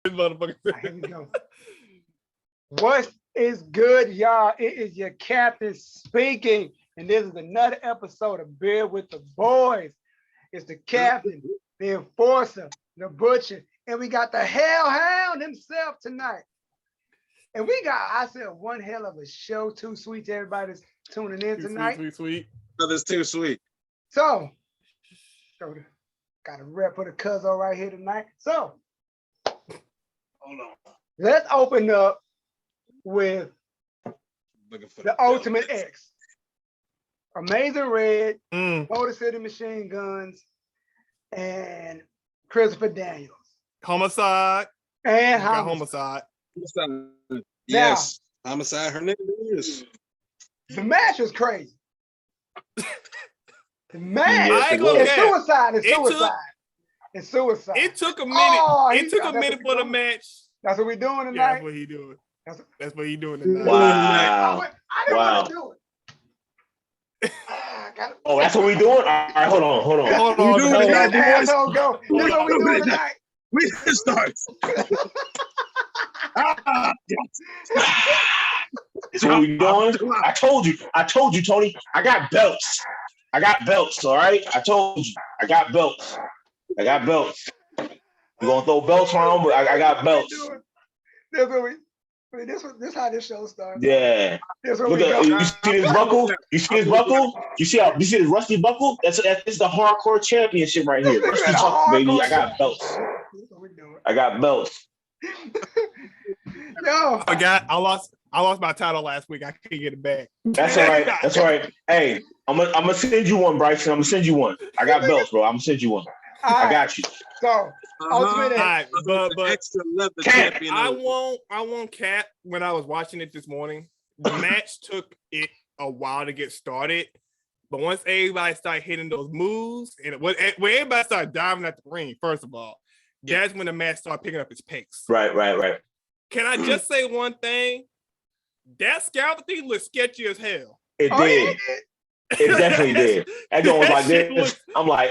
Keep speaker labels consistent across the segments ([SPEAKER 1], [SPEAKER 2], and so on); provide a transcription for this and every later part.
[SPEAKER 1] This motherfucker.
[SPEAKER 2] Here we go. What is good, y'all? It is your captain speaking, and this is another episode of Beer with the Boys. It's the captain, the enforcer, the butcher, and we got the Hell Hound himself tonight. And we got, I said, one hell of a show. Too sweet to everybody that's tuning in tonight.
[SPEAKER 1] Sweet.
[SPEAKER 3] Oh, that's too sweet.
[SPEAKER 2] So, got a rep for the cuzzo right here tonight. So,
[SPEAKER 3] Hold on.
[SPEAKER 2] let's open up with
[SPEAKER 3] Looking for
[SPEAKER 2] the Ultimate X. Amazing Red, Motor City Machine Guns, and Christopher Daniels.
[SPEAKER 1] Homicide.
[SPEAKER 2] And
[SPEAKER 1] Homicide.
[SPEAKER 3] Yes. Homicide Hernandez.
[SPEAKER 2] The match was crazy. The match.
[SPEAKER 1] I ain't gonna
[SPEAKER 2] It's
[SPEAKER 1] care.
[SPEAKER 2] suicide. It's
[SPEAKER 1] It
[SPEAKER 2] suicide. It's suicide.
[SPEAKER 1] It took a minute.
[SPEAKER 2] Oh,
[SPEAKER 1] it took a
[SPEAKER 2] that's
[SPEAKER 1] minute
[SPEAKER 2] what
[SPEAKER 1] for the
[SPEAKER 2] we doing.
[SPEAKER 1] match.
[SPEAKER 2] That's what we're doing
[SPEAKER 1] Yeah,
[SPEAKER 2] tonight.
[SPEAKER 1] that's what he doing.
[SPEAKER 2] That's-
[SPEAKER 1] That's what he doing tonight.
[SPEAKER 4] Wow.
[SPEAKER 2] I didn't want to do it. I gotta-
[SPEAKER 4] Oh, that's what we doing? All right, hold on.
[SPEAKER 1] Hold on.
[SPEAKER 3] You doing
[SPEAKER 1] hold
[SPEAKER 3] it,
[SPEAKER 1] on.
[SPEAKER 2] Let the asshole go. This is what we're doing tonight.
[SPEAKER 3] We didn't start.
[SPEAKER 4] That's what we doing? I told you, Tony. I got belts. All right? I told you. I got belts. We're gonna throw belts around, but I got belts.
[SPEAKER 2] This what we. This how this show starts.
[SPEAKER 4] Yeah.
[SPEAKER 2] This what
[SPEAKER 4] Look
[SPEAKER 2] we
[SPEAKER 4] at
[SPEAKER 2] go.
[SPEAKER 4] you see this buckle? You see this buckle? You see this rusty buckle? That's the hardcore championship right here.
[SPEAKER 2] This is
[SPEAKER 4] Rusty
[SPEAKER 2] a
[SPEAKER 4] buckle, baby.
[SPEAKER 2] hardcore
[SPEAKER 4] I got belts.
[SPEAKER 2] This is what we doing.
[SPEAKER 4] I got belts.
[SPEAKER 2] Yo,
[SPEAKER 1] I lost my title last week. I can't get it back.
[SPEAKER 4] That's all right. Hey, I'm gonna send you one, Bryson. I'm gonna send you one. I got belts, bro. I'm gonna send you one. I got you.
[SPEAKER 2] So, Ultimate
[SPEAKER 1] All
[SPEAKER 2] X.
[SPEAKER 1] right, but
[SPEAKER 3] extra leather
[SPEAKER 4] Cap.
[SPEAKER 3] champion.
[SPEAKER 1] I won't cap when I was watching it this morning. The match took it a while to get started, but once everybody started hitting those moves and when everybody started diving at the ring, first of all, that's when the match started picking up its pace.
[SPEAKER 4] Right.
[SPEAKER 1] Can I just say one thing? That scalp thing looked sketchy as hell.
[SPEAKER 4] It did. It definitely did. That joint was like this. I'm like,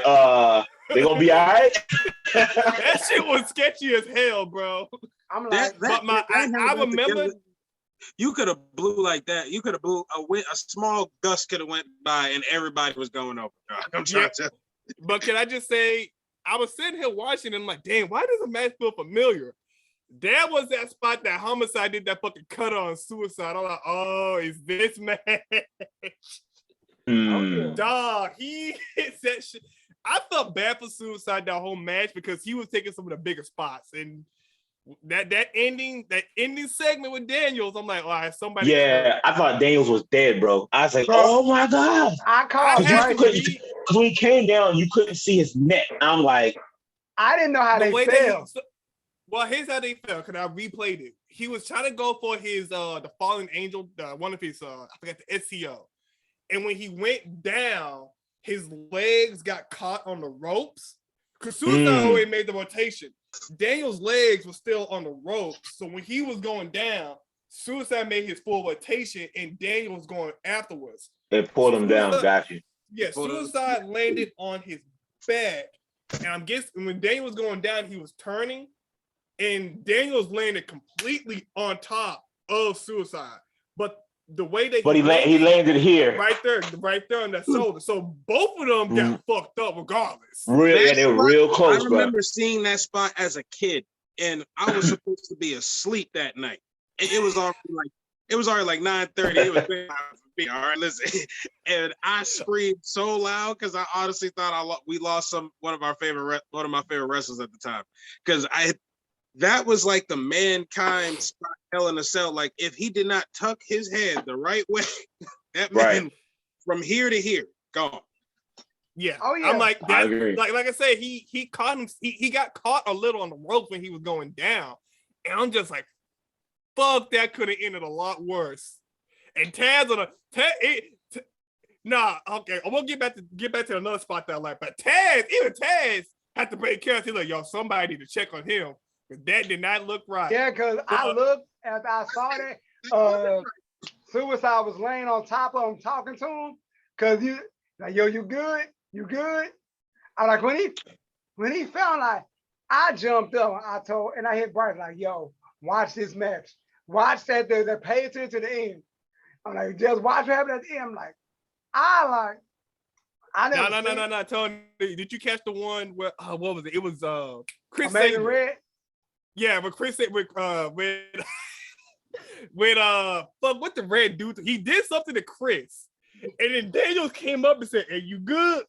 [SPEAKER 4] they gonna be all right?
[SPEAKER 1] That shit was sketchy as hell, bro.
[SPEAKER 2] I'm like,
[SPEAKER 1] I remember.
[SPEAKER 3] You could have blew like that. You could have blew a small gust could have went by and everybody was going over. I'm trying to.
[SPEAKER 1] But can I just say, I was sitting here watching and I'm like, damn, why does the match feel familiar? There was that spot that Homicide did that fucking cut on Suicide. I'm like, oh, is this match? Dog, he hits that shit. I felt bad for Suicide that whole match because he was taking some of the bigger spots. And that ending segment with Daniels, I'm like, all right, somebody.
[SPEAKER 4] Yeah, I thought Daniels was dead, bro. I was like, oh my God.
[SPEAKER 2] I called
[SPEAKER 4] Because when he came down, you couldn't see his neck. I'm like,
[SPEAKER 2] I didn't know how they fell.
[SPEAKER 1] Well, here's how they fell, because I replayed it. He was trying to go for his the Fallen Angel, one of his I forgot the SCO. And when he went down, his legs got caught on the ropes. Because Suicide already made the rotation. Daniel's legs were still on the ropes. So when he was going down, Suicide made his full rotation and Daniel was going afterwards.
[SPEAKER 4] it pulled him down. Got you.
[SPEAKER 1] Yeah, Suicide landed on his back. And I'm guessing when Daniel was going down, he was turning. And Daniels landed completely on top of Suicide. But the way that
[SPEAKER 4] he landed here.
[SPEAKER 1] right there on that shoulder. So both of them got fucked up regardless.
[SPEAKER 4] Really, they were real close,
[SPEAKER 3] I
[SPEAKER 4] bro.
[SPEAKER 3] remember seeing that spot as a kid, and I was supposed to be asleep that night. It was already like 9:30. It was bedtime for me. All right, listen. And I screamed so loud because I honestly thought we lost one of my favorite wrestlers at the time. Because that was like the Mankind spot, Hell in a Cell. Like if he did not tuck his head the right way, that man from here to here gone.
[SPEAKER 1] Yeah.
[SPEAKER 2] Oh yeah.
[SPEAKER 1] I'm like that.
[SPEAKER 4] I agree.
[SPEAKER 1] Like I said, he caught him. He got caught a little on the ropes when he was going down, and I'm just like, fuck, that could have ended a lot worse. And Taz on okay. I'm gonna get back to another spot that I like, but even Taz had to break care. He's like, yo, somebody need to check on him. That did not look right.
[SPEAKER 2] Yeah, because I looked after I saw that. Suicide was laying on top of him, talking to him. Cause you like, yo, you good? You good? I like when he felt like, I jumped up. And I hit Bryce like, yo, watch this match. Watch that. They pay attention to the end. I'm like, just watch what happened at the end. I'm like, I never.
[SPEAKER 1] No. Tony, did you catch the one where what was it? It was Chris
[SPEAKER 2] Amazing
[SPEAKER 1] Sabin.
[SPEAKER 2] Red.
[SPEAKER 1] Yeah, but Chris with what the red dude? He did something to Chris, and then Daniels came up and said, "Hey, you good?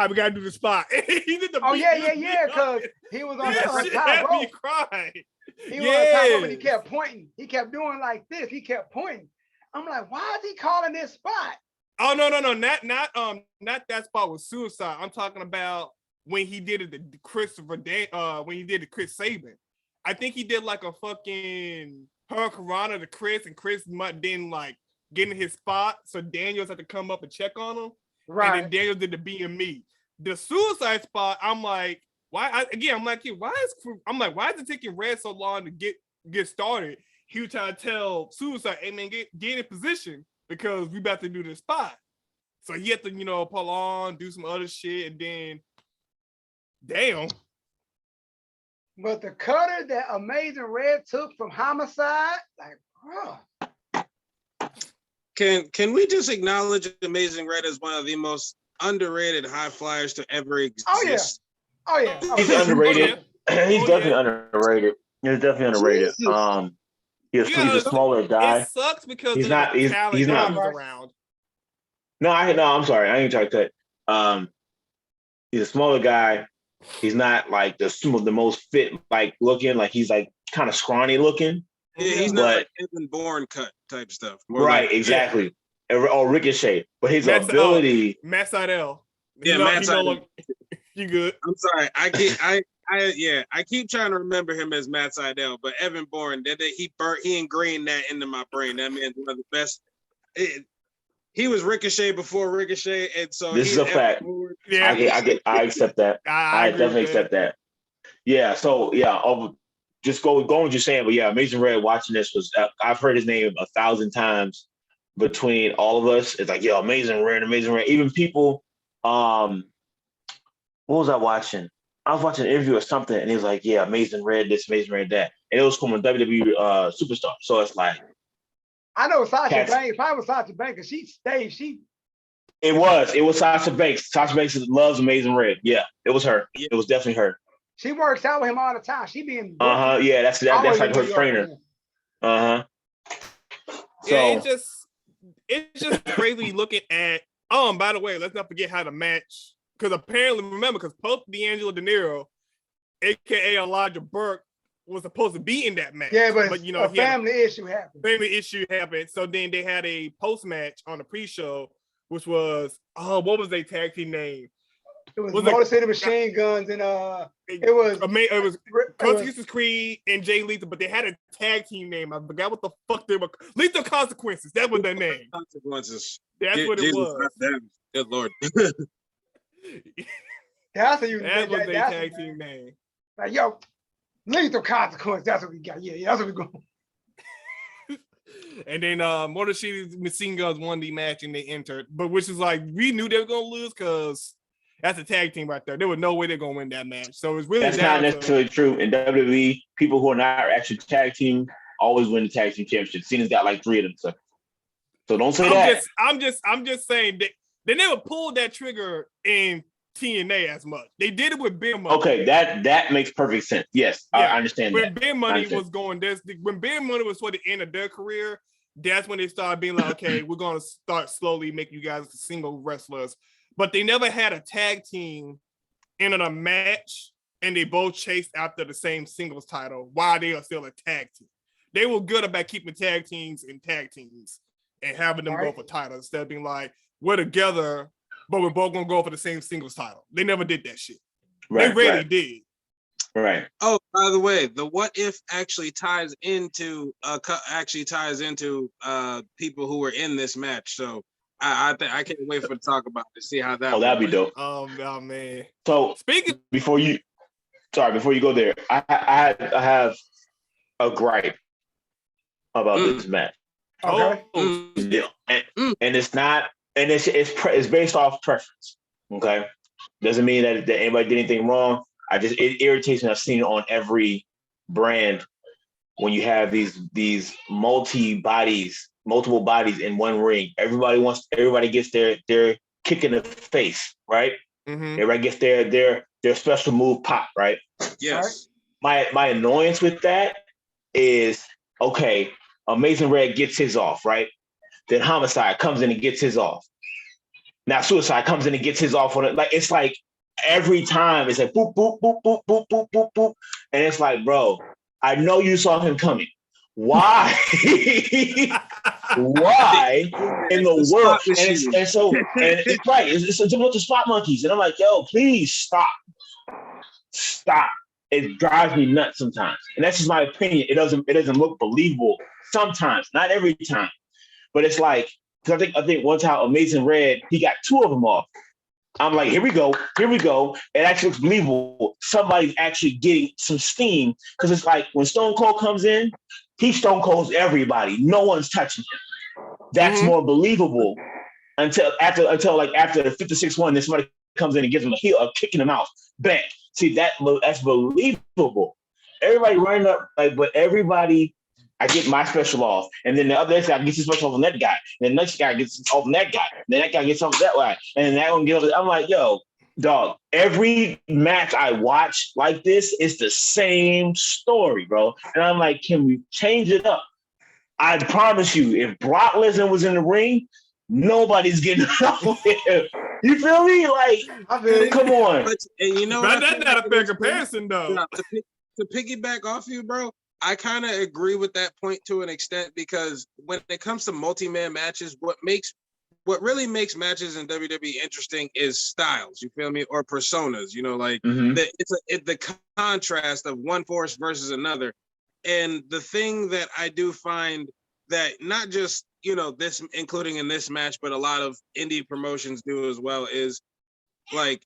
[SPEAKER 1] We gotta do the spot." And he did the
[SPEAKER 2] because he was on the top rope.
[SPEAKER 1] Cry.
[SPEAKER 2] He was on top rope and he kept pointing. He kept doing like this. He kept pointing. I'm like, why is he calling this spot?
[SPEAKER 1] Oh no, not that spot with suicide. I'm talking about when he did it to when he did the Chris Sabin. I think he did like a fucking Hurricanrana to Chris, and Chris didn't like get in his spot, so Daniels had to come up and check on him. Right. And then Daniels did the BME. The suicide spot, I'm like, why? I'm like, why is it taking Red so long to get started? He was trying to tell Suicide, hey man, get in position because we about to do this spot. So he had to, pull on, do some other shit, and then damn.
[SPEAKER 2] But the cutter that Amazing Red took from Homicide, like, bro.
[SPEAKER 3] Can we just acknowledge Amazing Red as one of the most underrated high flyers to ever exist?
[SPEAKER 2] Oh yeah.
[SPEAKER 4] He's underrated. He's definitely underrated. He's definitely underrated. He's a smaller guy.
[SPEAKER 1] It sucks because
[SPEAKER 4] he's not
[SPEAKER 1] around.
[SPEAKER 4] No, I'm sorry. I ain't trying to cut. He's a smaller guy. He's not like the most fit, like looking, like he's like kind of scrawny looking.
[SPEAKER 3] Yeah, he's not like Evan Bourne cut type stuff.
[SPEAKER 4] More right, like, exactly. Yeah. Or Ricochet. But his ability.
[SPEAKER 1] Matt Seidel.
[SPEAKER 3] Yeah, Matt Seidel.
[SPEAKER 1] You good?
[SPEAKER 3] I'm sorry. I keep trying to remember him as Matt Seidel, but Evan Bourne, he ingrained that into my brain. That man's one of the best. He was Ricochet before Ricochet, and so
[SPEAKER 4] this is a fact. Yeah, I accept that. I definitely accept that. Yeah. So yeah, just go with what you're saying, but yeah, Amazing Red. Watching this was I've heard his name 1,000 times between all of us. It's like, yo, Amazing Red. Even people. What was I watching? I was watching an interview or something, and he was like, yeah, Amazing Red this, Amazing Red that, and it was from a WWE superstar. So it's like.
[SPEAKER 2] I know Sasha Banks. If I was Sasha Banks, she stayed.
[SPEAKER 4] It was Sasha Banks. Sasha Banks loves Amazing Red. Yeah, it was her. It was definitely her.
[SPEAKER 2] She works out with him all the time. She being.
[SPEAKER 4] Yeah, that's like her trainer. So
[SPEAKER 1] yeah, it's just crazy looking at. By the way, let's not forget how the match, because apparently because Pope D'Angelo De Niro, aka Elijah Burke, was supposed to be in that match.
[SPEAKER 2] Yeah, but a family issue happened.
[SPEAKER 1] So then they had a post match on the pre-show, which was what was their tag team name?
[SPEAKER 2] It was Motor City Machine Guns, and it was
[SPEAKER 1] Consequences Creed and Jay Lethal, but they had a tag team name. I forgot what the fuck they were. Lethal Consequences. That was their name.
[SPEAKER 3] Consequences.
[SPEAKER 1] That's what it was.
[SPEAKER 3] Good Lord.
[SPEAKER 2] That was
[SPEAKER 1] their tag team name.
[SPEAKER 2] Like, yo, Lethal Consequence. That's what we got. Yeah, that's what we going.
[SPEAKER 1] And then Motor City Machine Guns won the match and they entered, but which is like we knew they were gonna lose because that's a tag team right there. There was no way they're gonna win that match. So it's really
[SPEAKER 4] not necessarily true. In WWE, people who are not actually tag team always win the tag team championship. Cena's got like 3 of them. So don't say that.
[SPEAKER 1] I'm just saying that they never pulled that trigger in TNA as much. They did it with Ben Money.
[SPEAKER 4] Okay, that makes perfect sense. Yes, yeah. I understand
[SPEAKER 1] when Ben Money was going when Ben Money was for the end of their career, that's when they started being like, okay, we're gonna start slowly making you guys single wrestlers. But they never had a tag team in a match, and they both chased after the same singles title while they are still a tag team. They were good about keeping tag teams in tag teams and having them go for titles instead of being like, we're together, but we're both gonna go for the same singles title. They never did that shit. They really did.
[SPEAKER 4] Right.
[SPEAKER 3] Oh, by the way, the what if actually ties into people who were in this match. So I can't wait for to talk about to see how that.
[SPEAKER 4] Oh, that'd be dope.
[SPEAKER 1] Oh man.
[SPEAKER 4] So before you go there, I have a gripe about this match.
[SPEAKER 2] Okay.
[SPEAKER 4] And it's not, and it's based off preference. Okay, doesn't mean that anybody did anything wrong. It irritates me. I've seen it on every brand when you have these multiple bodies in one ring. Everybody gets their kick in the face, right?
[SPEAKER 1] Mm-hmm.
[SPEAKER 4] Everybody gets their special move pop, right?
[SPEAKER 3] Yes.
[SPEAKER 4] My annoyance with that is, okay, Amazing Red gets his off, right? Then Homicide comes in and gets his off. Now Suicide comes in and gets his off on it. Like, it's like every time it's like boop, boop, boop, boop, boop, boop, boop, boop. And it's like, bro, I know you saw him coming. Why? Why in the world? And it's right. It's a bunch of spot monkeys. And I'm like, yo, please stop. Stop. It drives me nuts sometimes. And that's just my opinion. It doesn't look believable sometimes, not every time. But it's like, because I think one time Amazing Red, he got two of them off. I'm like, here we go. It actually looks believable. Somebody's actually getting some steam, because it's like when Stone Cold comes in, he Stone Colds everybody. No one's touching him. That's more believable until after the 56th one, then somebody comes in and gives him a kick in the mouth. Bang. See, that's believable. Everybody running up, like, but everybody, I get my special off, and then the other guy gets his special off on that guy, and the next guy gets off on that guy, and then that guy gets off that guy, and then that one gets off. I'm like, yo, dog, every match I watch like this is the same story, bro. And I'm like, can we change it up? I promise you, if Brock Lesnar was in the ring, nobody's getting out of here. You feel me? Like, come on.
[SPEAKER 3] And you know,
[SPEAKER 1] that's not a fair comparison, though.
[SPEAKER 3] To piggyback off you, bro, I kind of agree with that point to an extent, because when it comes to multi-man matches, what really makes matches in WWE interesting is styles. You feel me? Or personas. You know, like the contrast of one force versus another. And the thing that I do find that not just, you know, this, including in this match, but a lot of indie promotions do as well, is like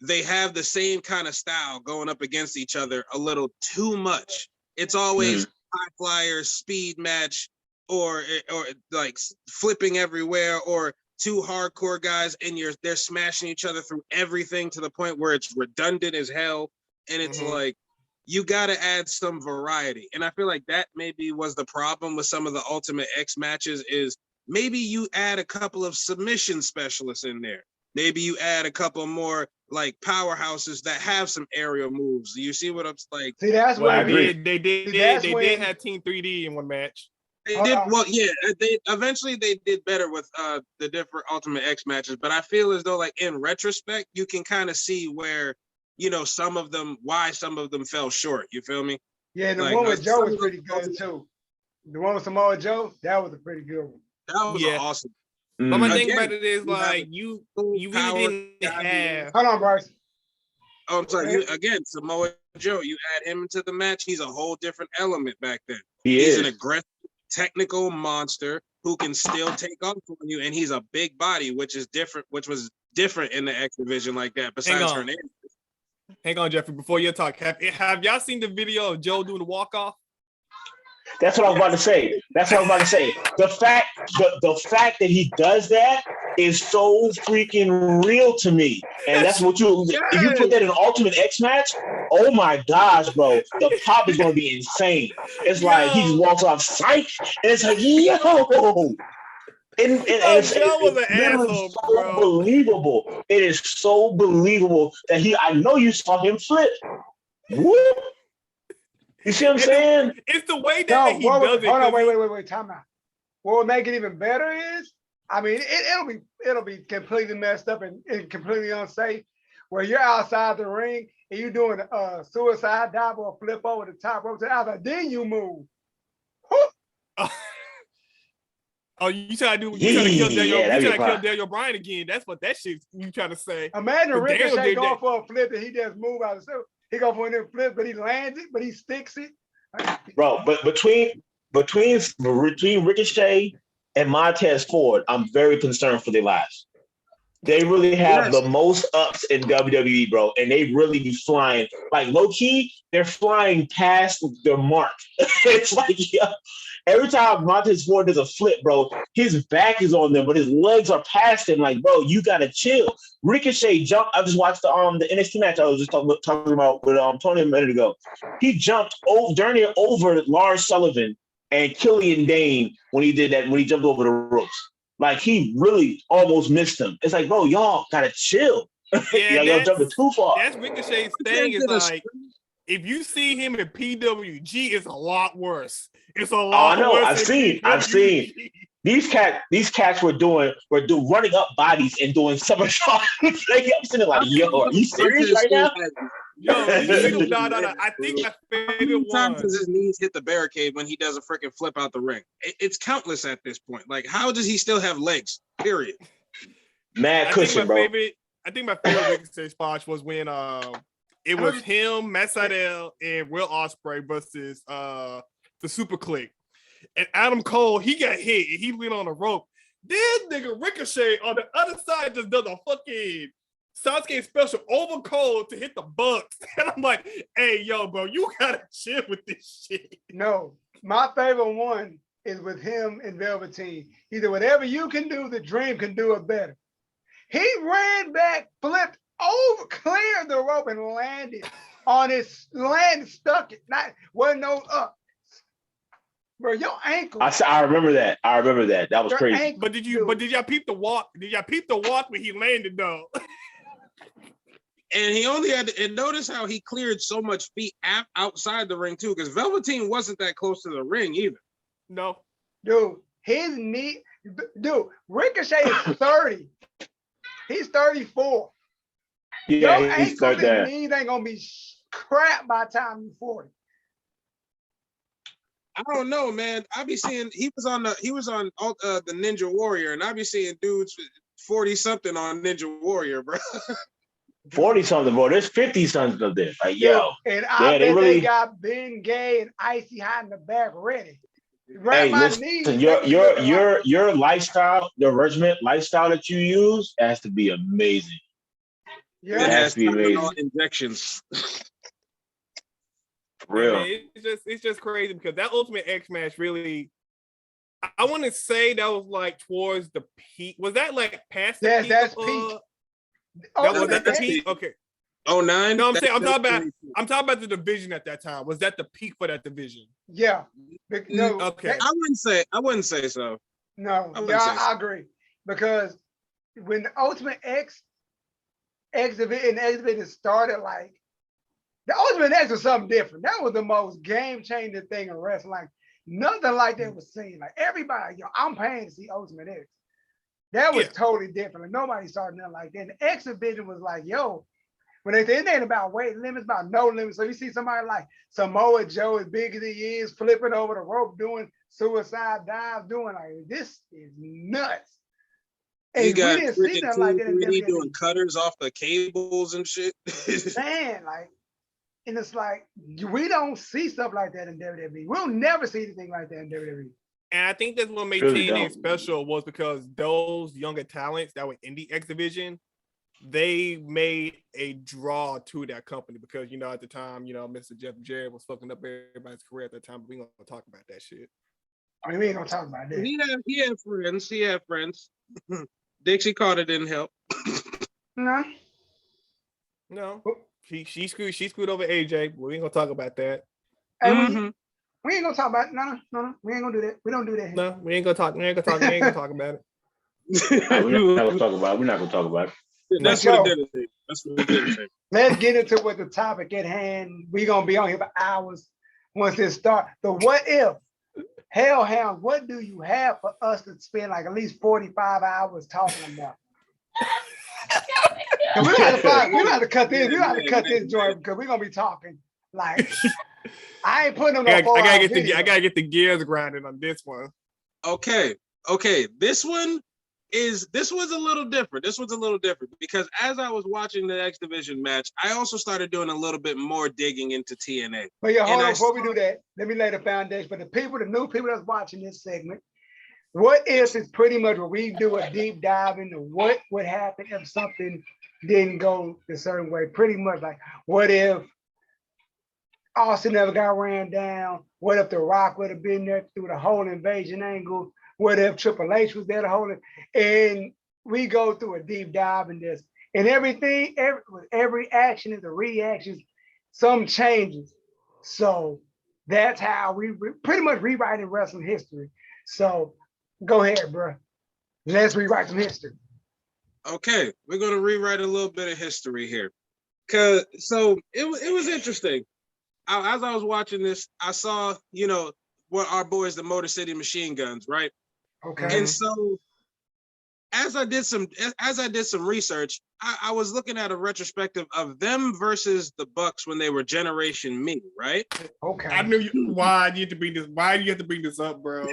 [SPEAKER 3] they have the same kind of style going up against each other a little too much. It's always high flyer, speed match, or like flipping everywhere, or two hardcore guys and they're smashing each other through everything to the point where it's redundant as hell. And it's like, you got to add some variety. And I feel like that maybe was the problem with some of the Ultimate X matches, is maybe you add a couple of submission specialists in there. Maybe you add a couple more like powerhouses that have some aerial moves. You see what I'm like?
[SPEAKER 2] See, that's what
[SPEAKER 4] I agree.
[SPEAKER 1] They did have Team 3D in one match.
[SPEAKER 3] They did well, yeah. They eventually did better with the different Ultimate X matches, but I feel as though, like, in retrospect, you can kind of see where, you know, why some of them fell short. You feel me?
[SPEAKER 2] Yeah, the one with Joe was pretty good too. The one with Samoa Joe, that was a pretty good one.
[SPEAKER 3] That was awesome.
[SPEAKER 1] But my thing about it is, like, you really didn't have.
[SPEAKER 2] Hold on, Bryce.
[SPEAKER 3] Oh, I'm sorry. Again, Samoa Joe, you add him into the match, he's a whole different element back then. He's an aggressive, technical monster who can still take off on you, and he's a big body, which was different in the X division like that. Besides her name.
[SPEAKER 1] Hang on, Jeffrey. Before you talk, have y'all seen the video of Joe doing the walk off?
[SPEAKER 4] That's what I was about to say. The fact that he does that is so freaking real to me. And that's what if you put that in an Ultimate X match, oh my gosh, bro, the pop is gonna be insane. It's like he just walks off sight, and it's like, yo.
[SPEAKER 1] Joe was an asshole,
[SPEAKER 4] so
[SPEAKER 1] bro.
[SPEAKER 4] Believable. It is so believable that I know you saw him flip. Whoop. You see what I'm saying?
[SPEAKER 1] It's the way that he does it.
[SPEAKER 2] Hold on, wait, time out. What would make it even better is, I mean, it'll be completely messed up and completely unsafe, where you're outside the ring and you're doing a suicide dive or a flip over the top rope to the outside, then you move.
[SPEAKER 1] Oh, you trying to kill Daniel Bryan again? That's what that shit you trying to say.
[SPEAKER 2] Imagine Ricochet going for a flip and he just move out of the He go for a flip, but he lands it, but he sticks it.
[SPEAKER 4] Bro, but between Ricochet and Montez Ford, I'm very concerned for their lives. They really have the most ups in WWE, bro, and they really be flying. Like low key, they're flying past their mark. It's like, yeah, every time Montez Ford does a flip, bro, his back is on them, but his legs are past him. Like, bro, you gotta chill. Ricochet jumped. I just watched the NXT match I was just talking about with Tony a minute ago. He jumped over Lars Sullivan and Killian Dane when he jumped over the ropes. Like, he really almost missed him. It's like, bro, y'all gotta chill.
[SPEAKER 1] Yeah,
[SPEAKER 4] y'all jumping too far.
[SPEAKER 1] That's Ricochet's thing. Is like, if you see him in PWG, it's a lot worse. It's a lot.
[SPEAKER 4] I know.
[SPEAKER 1] Worse
[SPEAKER 4] I've seen. These cats were running up bodies and doing somersaults. I'm sitting like, yo, are you serious right now?
[SPEAKER 1] Yo, no. I think my favorite one.
[SPEAKER 3] Does his knees hit the barricade when he does a freaking flip out the ring? It's countless at this point. Like, how does he still have legs? Period.
[SPEAKER 4] Mad cushion, bro.
[SPEAKER 1] I think my favorite Ricochet spot was when it was him, Matt Sydal, and Will Ospreay versus the Super Click. And Adam Cole, he got hit and he went on a rope. This nigga Ricochet on the other side just does a fucking Sasuke special over Cole to hit the Bucks. And I'm like, hey, yo, bro, you gotta chill with this shit.
[SPEAKER 2] No, my favorite one is with him and Velveteen. Either whatever you can do, the Dream can do it better. He ran back, flipped over, cleared the rope, and landed on his stuck it. Wasn't no up. Bro, your ankle.
[SPEAKER 4] I remember that. That was crazy.
[SPEAKER 1] Ankle, but did y'all peep the walk? Did y'all peep the walk when he landed though?
[SPEAKER 3] And he only had to, and notice how he cleared so much feet outside the ring too, because Velveteen wasn't that close to the ring either.
[SPEAKER 1] No.
[SPEAKER 2] Dude, his knee, Ricochet is 30. He's 34.
[SPEAKER 4] Yeah,
[SPEAKER 2] your
[SPEAKER 4] he's
[SPEAKER 2] ankles and knees ain't gonna be crap by the time you're 40.
[SPEAKER 3] I don't know, man. I be seeing he was on the Ninja Warrior, and I be seeing dudes 40 something on Ninja Warrior, bro.
[SPEAKER 4] 40 something, bro. There's 50 something of this. Like, yo.
[SPEAKER 2] And I bet they got Ben Gay and Icy Hot in the back ready.
[SPEAKER 4] Hey, listen, your lifestyle, your regiment lifestyle that you use has to be amazing.
[SPEAKER 3] Yeah, it has to be amazing. Injections.
[SPEAKER 4] Real.
[SPEAKER 1] I mean, it's just crazy because that Ultimate X match really, I want to say that was like towards the peak. Was that like past the peak?
[SPEAKER 2] That's peak.
[SPEAKER 1] Was that the peak? Okay.
[SPEAKER 3] 09?
[SPEAKER 1] No, I'm talking about the division at that time. Was that the peak for that division?
[SPEAKER 2] Yeah. No.
[SPEAKER 1] Okay.
[SPEAKER 3] I wouldn't say so.
[SPEAKER 2] No. I agree. Because when the Ultimate X division started, like the Ultimate X was something different. That was the most game-changing thing in wrestling. Like nothing like that was seen. Like everybody, I'm paying to see Ultimate X. That was totally different. Like nobody saw nothing like that. And the X division was like, yo, when it ain't about weight limits, about no limits. So you see somebody like Samoa Joe, as big as he is, flipping over the rope, doing suicide dives, doing like this is nuts. And
[SPEAKER 3] you got
[SPEAKER 2] we didn't see nothing like that in WWE.
[SPEAKER 3] Doing cutters off the cables and shit.
[SPEAKER 2] Man, like, and it's like we don't see stuff like that in WWE. We'll never see anything like that in WWE.
[SPEAKER 1] And I think that's what made TNA special was because those younger talents that were in the X division, they made a draw to that company because, at the time, Mr. Jeff Jarrett was fucking up everybody's career at that time, but we ain't gonna talk about that shit.
[SPEAKER 2] I mean, we ain't gonna talk about that.
[SPEAKER 3] He had friends. Dixie Carter didn't help.
[SPEAKER 1] No. She screwed over AJ, but we ain't gonna talk about that.
[SPEAKER 2] Hey, we ain't gonna talk about it. No. We ain't gonna do that. We don't do that.
[SPEAKER 1] No, we ain't gonna talk about it.
[SPEAKER 4] We're not gonna talk about it.
[SPEAKER 3] That's what it did.
[SPEAKER 2] Let's get into what the topic at hand. We're gonna be on here for hours once it starts. The what if? Hell Hound, what do you have for us to spend like at least 45 hours talking about? We got to cut this joint because we're gonna be talking like I ain't putting them
[SPEAKER 1] I gotta get the gears grinding on this one.
[SPEAKER 3] Okay. This was a little different. This was a little different because as I was watching the X Division match, I also started doing a little bit more digging into TNA.
[SPEAKER 2] But hold on, before we do that, let me lay the foundation for the new people that's watching this segment. What if is pretty much where we do a deep dive into what would happen if something didn't go a certain way. Pretty much like, what if Austin never got ran down? What if The Rock would have been there through the whole invasion angle? What if Triple H was there to hold it? And we go through a deep dive in this. And everything, every action is a reaction, some changes. So that's how we pretty much rewriting wrestling history. So go ahead, bro. Let's rewrite some history.
[SPEAKER 3] Okay, we're gonna rewrite a little bit of history here. So it was interesting. As I was watching this, I saw, what our boys, the Motor City Machine Guns, right?
[SPEAKER 2] Okay.
[SPEAKER 3] And so as I did some research, I was looking at a retrospective of them versus the Bucks when they were Generation Me, right?
[SPEAKER 2] Okay.
[SPEAKER 1] I knew you. Why do you have to bring this? Why do you have to bring this up, bro?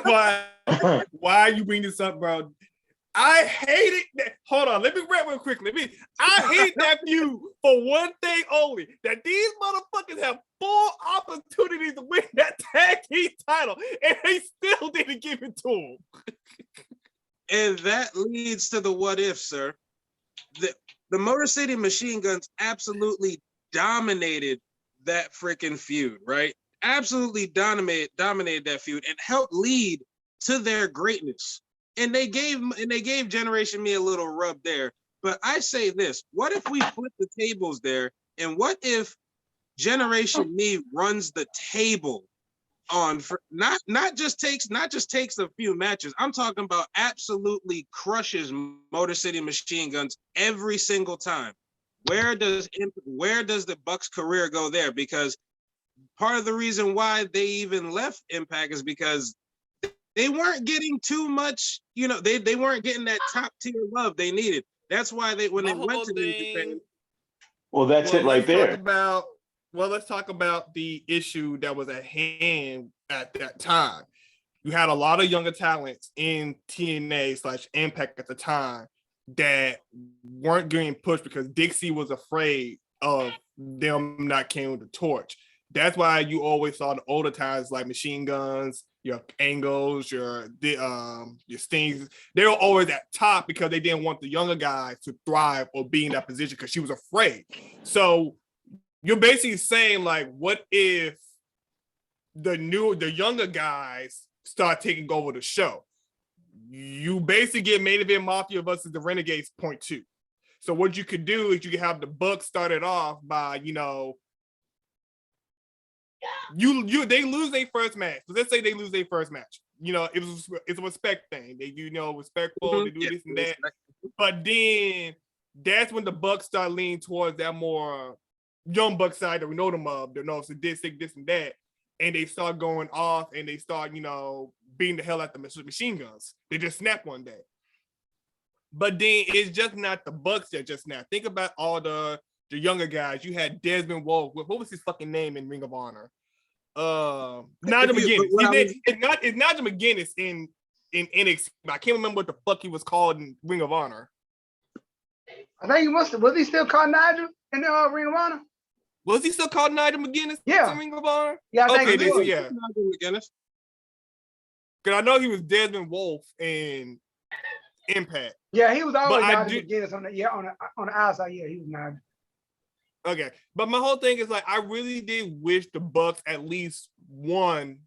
[SPEAKER 1] Why you bring this up, bro? I hated that. Hold on, let me rap real quickly. I hate that feud for one thing only: that these motherfuckers have 4 opportunities to win that tag team title, and they still didn't give it to them.
[SPEAKER 3] And that leads to the what if, sir. The Motor City Machine Guns absolutely dominated that freaking feud, right? Absolutely dominated that feud and helped lead to their greatness. And they gave Generation Me a little rub there. But I say this: what if we flip the tables there? And what if Generation Me runs the table on not just takes a few matches? I'm talking about absolutely crushes Motor City Machine Guns every single time. Where does the Bucks career go there? Because part of the reason why they even left Impact is because they weren't getting too much, they weren't getting that top tier love they needed. That's why when they went to New Japan.
[SPEAKER 4] Well, that's it right there.
[SPEAKER 1] Let's talk about the issue that was at hand at that time. You had a lot of younger talents in TNA/Impact at the time that weren't getting pushed because Dixie was afraid of them not carrying the torch. That's why you always saw the older times like Machine Guns, your Angles, your Stings. They were always at top because they didn't want the younger guys to thrive or be in that position because she was afraid. So you're basically saying, like, what if the younger guys start taking over the show? You basically get Main Event Mafia versus the Renegades .2. So what you could do is you could have the Bucks started off by, they lose their first match. So let's say they lose their first match. It's a respect thing. They respectful, they do this and that. But then that's when the Bucks start leaning towards that more young Buck side that we know them of. They know so this and that. And they start going off and they start, beating the hell out the Machine Guns. They just snap one day. But then it's just not the Bucks that just snap. Think about all the younger guys. You had Desmond Wolf. What was his fucking name in Ring of Honor? Nigel McGuinness. It's Nigel McGuinness in NXT. I can't remember what the fuck he was called in Ring of Honor.
[SPEAKER 2] I think was he still called Nigel in the Ring of Honor?
[SPEAKER 1] Was he still called Nigel McGuinness in Ring of Honor?
[SPEAKER 2] Yeah, I think
[SPEAKER 1] he was.
[SPEAKER 3] Yeah. Nigel McGuinness.
[SPEAKER 1] Because I know he was Desmond Wolf in Impact.
[SPEAKER 2] Yeah, he was always Nigel McGuinness on the outside. Yeah, he was Nigel.
[SPEAKER 1] Okay, but my whole thing is like I really did wish the Bucks at least won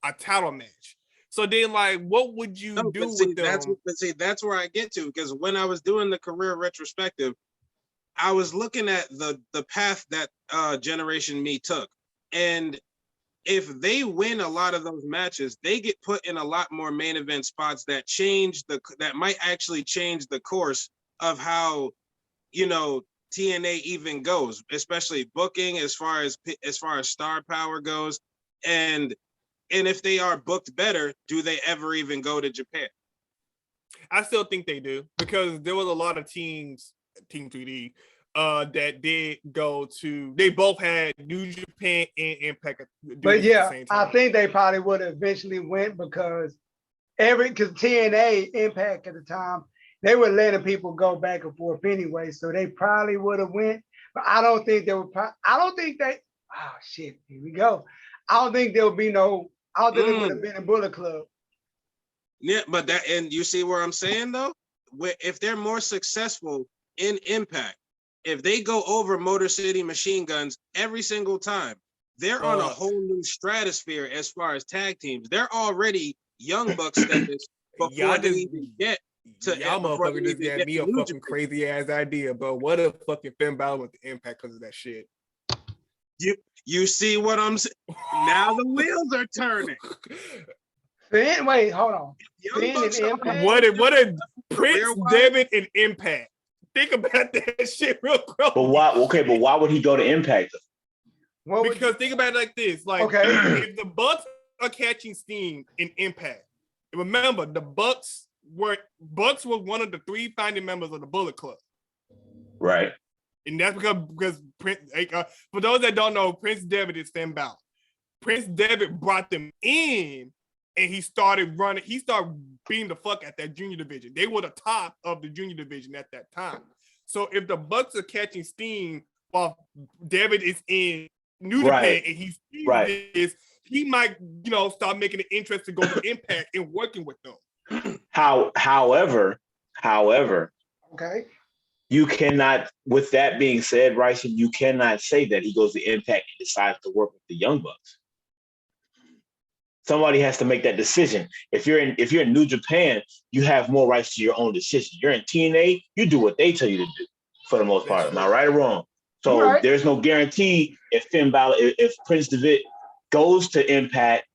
[SPEAKER 1] a title match. So then, like, what would you do with them?
[SPEAKER 3] That's where I get to, because when I was doing the career retrospective, I was looking at the path that Generation Me took, and if they win a lot of those matches, they get put in a lot more main event spots that might actually change the course of how TNA even goes, especially booking as far as star power goes, and if they are booked better, do they ever even go to Japan?
[SPEAKER 1] I still think they do, because there was a lot of teams, Team 3D, that did go to. They both had New Japan and Impact.
[SPEAKER 2] But yeah, at the same time. I think they probably would have eventually went because TNA Impact at the time, they were letting people go back and forth anyway, so they probably would have went. But I don't think they would. I don't think they. Oh shit! Here we go. I don't think there would be no. I don't think it would have been a Bullet Club.
[SPEAKER 3] Yeah, but that, and you see where I'm saying though, if they're more successful in Impact, if they go over Motor City Machine Guns every single time, they're on a whole new stratosphere as far as tag teams. They're already Young Bucks status before they even get to.
[SPEAKER 1] Y'all motherfuckers just gave me a fucking crazy ass idea, but what if fucking Finn Balor went to Impact because of that shit?
[SPEAKER 3] You see what I'm saying? Now the wheels are turning.
[SPEAKER 2] Finn, wait, hold on. Finn and Impact.
[SPEAKER 1] What if Prince Devitt and Impact? Think about that shit real quick.
[SPEAKER 4] But why? Okay, but why would he go to Impact?
[SPEAKER 1] Because think about it like this: like,
[SPEAKER 2] okay,
[SPEAKER 1] if the Bucks are catching steam in Impact, remember the Bucks were one of the 3 founding members of the Bullet Club,
[SPEAKER 4] right?
[SPEAKER 1] And that's because Prince. For those that don't know, Prince Devitt is Finn Balor. Prince Devitt brought them in, and he started running. He started beating the fuck at that junior division. They were the top of the junior division at that time. So if the Bucks are catching steam while Devitt is in New Japan and he's this, he might, start making it interest to go to Impact and working with them.
[SPEAKER 4] However,
[SPEAKER 2] okay,
[SPEAKER 4] you cannot. With that being said, Ryson, you cannot say that he goes to Impact and decides to work with the Young Bucks. Somebody has to make that decision. If you're in New Japan, you have more rights to your own decision. You're in TNA, you do what they tell you to do for the most part. Am I right or wrong? So there's no guarantee if Finn Balor, if Prince Devitt goes to Impact,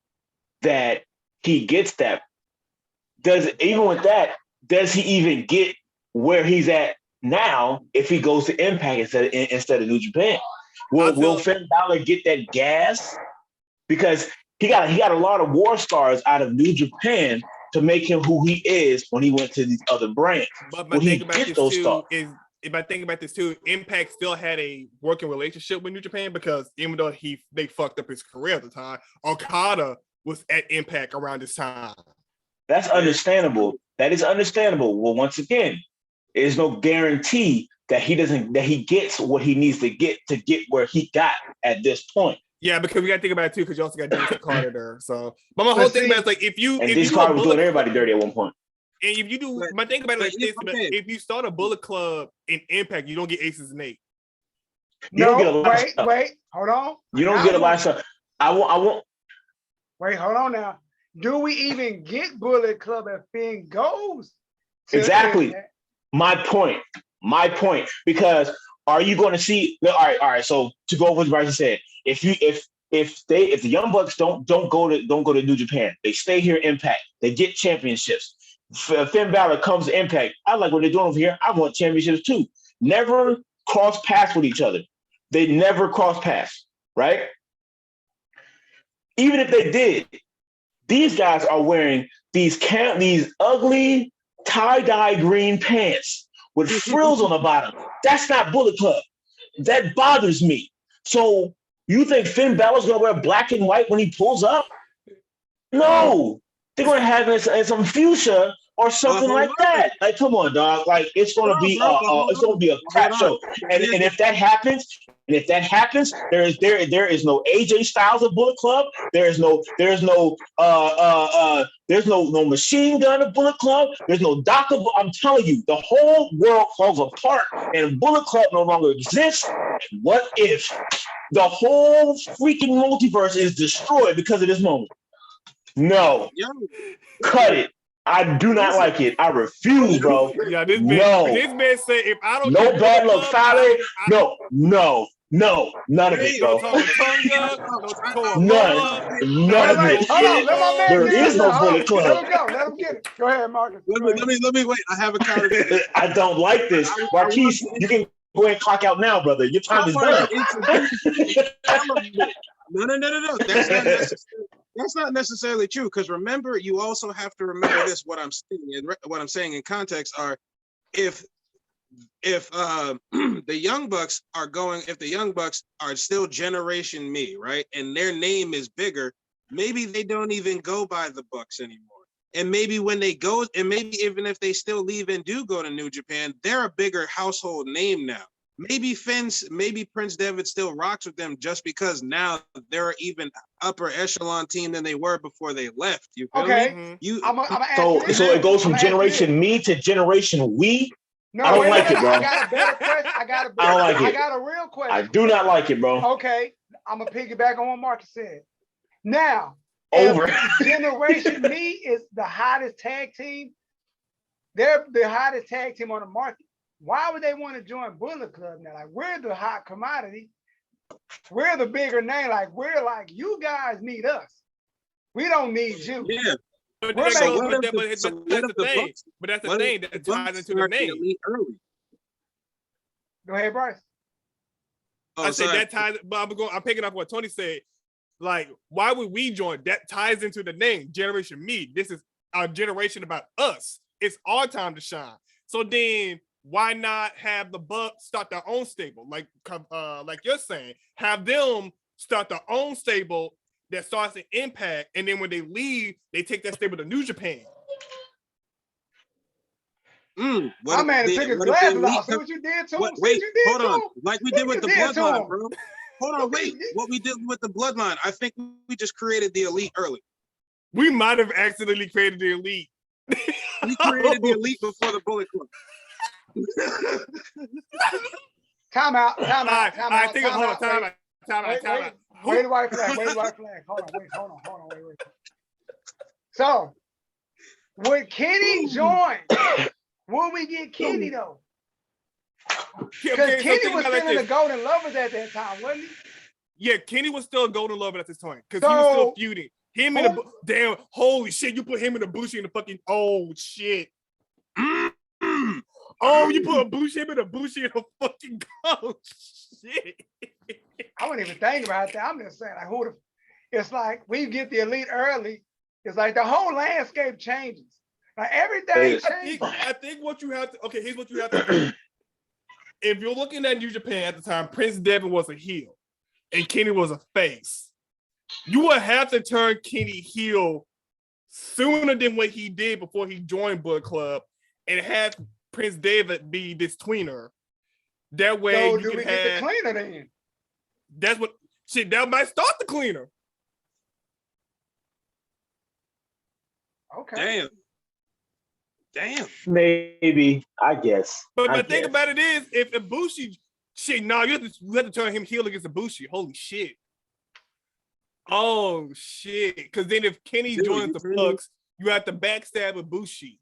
[SPEAKER 4] that he gets that. Even with that, does he even get where he's at now if he goes to Impact instead of New Japan? Will Finn Balor get that gas? Because he got a lot of war stars out of New Japan to make him who he is when he went to these other brands.
[SPEAKER 1] But my thing about this too is, if I think about this too, Impact still had a working relationship with New Japan because even though they fucked up his career at the time, Okada was at Impact around this time.
[SPEAKER 4] That's understandable. That is understandable. Well, once again, there's no guarantee that he gets what he needs to get where he got at this point.
[SPEAKER 1] Yeah, because we got to think about it too, because you also got Dexter Carter there. So, but my whole thing about it is like
[SPEAKER 4] this Carter was doing everybody dirty at one point.
[SPEAKER 1] And if you do, my thing about it like this: if you start a Bullet Club in Impact, you don't get Aces and Eight.
[SPEAKER 2] Wait, hold on.
[SPEAKER 4] You don't get a lot of stuff. I won't.
[SPEAKER 2] Wait, hold on now. Do we even get Bullet Club if Finn goes?
[SPEAKER 4] Exactly. My point. Because are you going to see? All right. So to go over what Bryson said, if the Young Bucks don't go to New Japan, they stay here Impact, they get championships. Finn Balor comes to Impact. I like what they're doing over here. I want championships too. Never cross paths with each other. They never cross paths, right? Even if they did, these guys are wearing these ugly tie-dye green pants with frills on the bottom. That's not Bullet Club. That bothers me. So you think Finn Balor's gonna wear black and white when he pulls up? No, they're gonna have it in some fuchsia or something like that. Like, come on, dog. Like, it's gonna be a crap show. And if that happens, there is no AJ Styles of Bullet Club. There's no Machine Gun of Bullet Club. There's no Doctor. I'm telling you, the whole world falls apart, and Bullet Club no longer exists. What if the whole freaking multiverse is destroyed because of this moment? No, cut it. I do not like it. I refuse, bro.
[SPEAKER 1] Yeah, this man said if I don't
[SPEAKER 4] no bad luck, Friday. No, none of it, bro. None of it.
[SPEAKER 2] Hold on, let my man
[SPEAKER 4] there is no Bullet Club.
[SPEAKER 2] Let him get it. Go ahead, Marcus.
[SPEAKER 3] Let me wait. I have a counter.
[SPEAKER 4] I don't like this, Marquise. You can go ahead and clock out now, brother. Your time is done.
[SPEAKER 3] No. That's not necessarily true, because remember, you also have to remember this. What I'm saying in context are, if the Young Bucks are still Generation Me, right, and their name is bigger, maybe they don't even go by the Bucks anymore. And maybe when they go, and maybe even if they still leave and do go to New Japan, they're a bigger household name now. maybe Prince Devitt still rocks with them just because now they're even upper echelon team than they were before they left. You feel me?
[SPEAKER 4] So it goes from generation me to generation we.
[SPEAKER 2] No,
[SPEAKER 4] I don't like it, bro.
[SPEAKER 2] I got a better question. I
[SPEAKER 4] don't like it.
[SPEAKER 2] I got a real question.
[SPEAKER 4] I do not like it, bro.
[SPEAKER 2] Okay, I'm gonna piggyback on what Marcus said. Now,
[SPEAKER 4] Over.
[SPEAKER 2] if Generation Me is the hottest tag team. They're the hottest tag team on the market. Why would they want to join Bullet Club now? Like, we're the hot commodity. We're the bigger name. Like, we're like, you guys need us. We don't need you.
[SPEAKER 3] Yeah.
[SPEAKER 1] But that's the thing. But that's the thing that ties into the name.
[SPEAKER 3] Early.
[SPEAKER 2] Go ahead, Bryce.
[SPEAKER 3] Oh,
[SPEAKER 1] I said that ties, but I'm picking up what Tony said. Like, why would we join? That ties into the name, Generation Me. This is our generation about us. It's our time to shine. So then why not have the Bucks start their own stable? Like you're saying, have them start their own stable that starts an Impact, and then when they leave, they take that stable to New Japan.
[SPEAKER 2] My man took his glasses off. See what you did to him?
[SPEAKER 3] Wait, hold on. Like we did with the Bloodline, bro. Hold on, wait. What we did with the Bloodline, I think we just created the Elite early.
[SPEAKER 1] We might have accidentally created the Elite.
[SPEAKER 3] We created the Elite before the Bullet Club.
[SPEAKER 2] Time out.
[SPEAKER 1] I think hold on. Time out.
[SPEAKER 2] Wait the white flag. Hold on. Wait. So, would Kenny join? Will we get Kenny though? Because Kenny was still in the Golden Lovers at that time, wasn't he?
[SPEAKER 1] Yeah, Kenny was still a Golden Lover at this point because he was still feuding. Him in the damn, holy shit! You put him in the Bucher in the fucking shit. Oh, you put him in the Bucher in the fucking shit.
[SPEAKER 2] I wouldn't even think about that. I'm just saying, like, it's like we get the Elite early. It's like the whole landscape changes. Like everything changes.
[SPEAKER 1] I think what you have to. Okay, here's what you have to do. If you're looking at New Japan at the time, Prince Devitt was a heel, and Kenny was a face. You would have to turn Kenny heel sooner than what he did before he joined Bullet Club, and have Prince Devitt be this tweener. That way,
[SPEAKER 2] so do we get the cleaner then?
[SPEAKER 1] That's what shit. That might start the cleaner.
[SPEAKER 2] Okay.
[SPEAKER 3] Damn.
[SPEAKER 4] Maybe, I guess.
[SPEAKER 1] But the thing about it is, if Ibushi, shit, no, you have to turn him heel against Ibushi. Holy shit. Oh shit. Because then if Kenny joins the Bucks, you have to backstab Ibushi.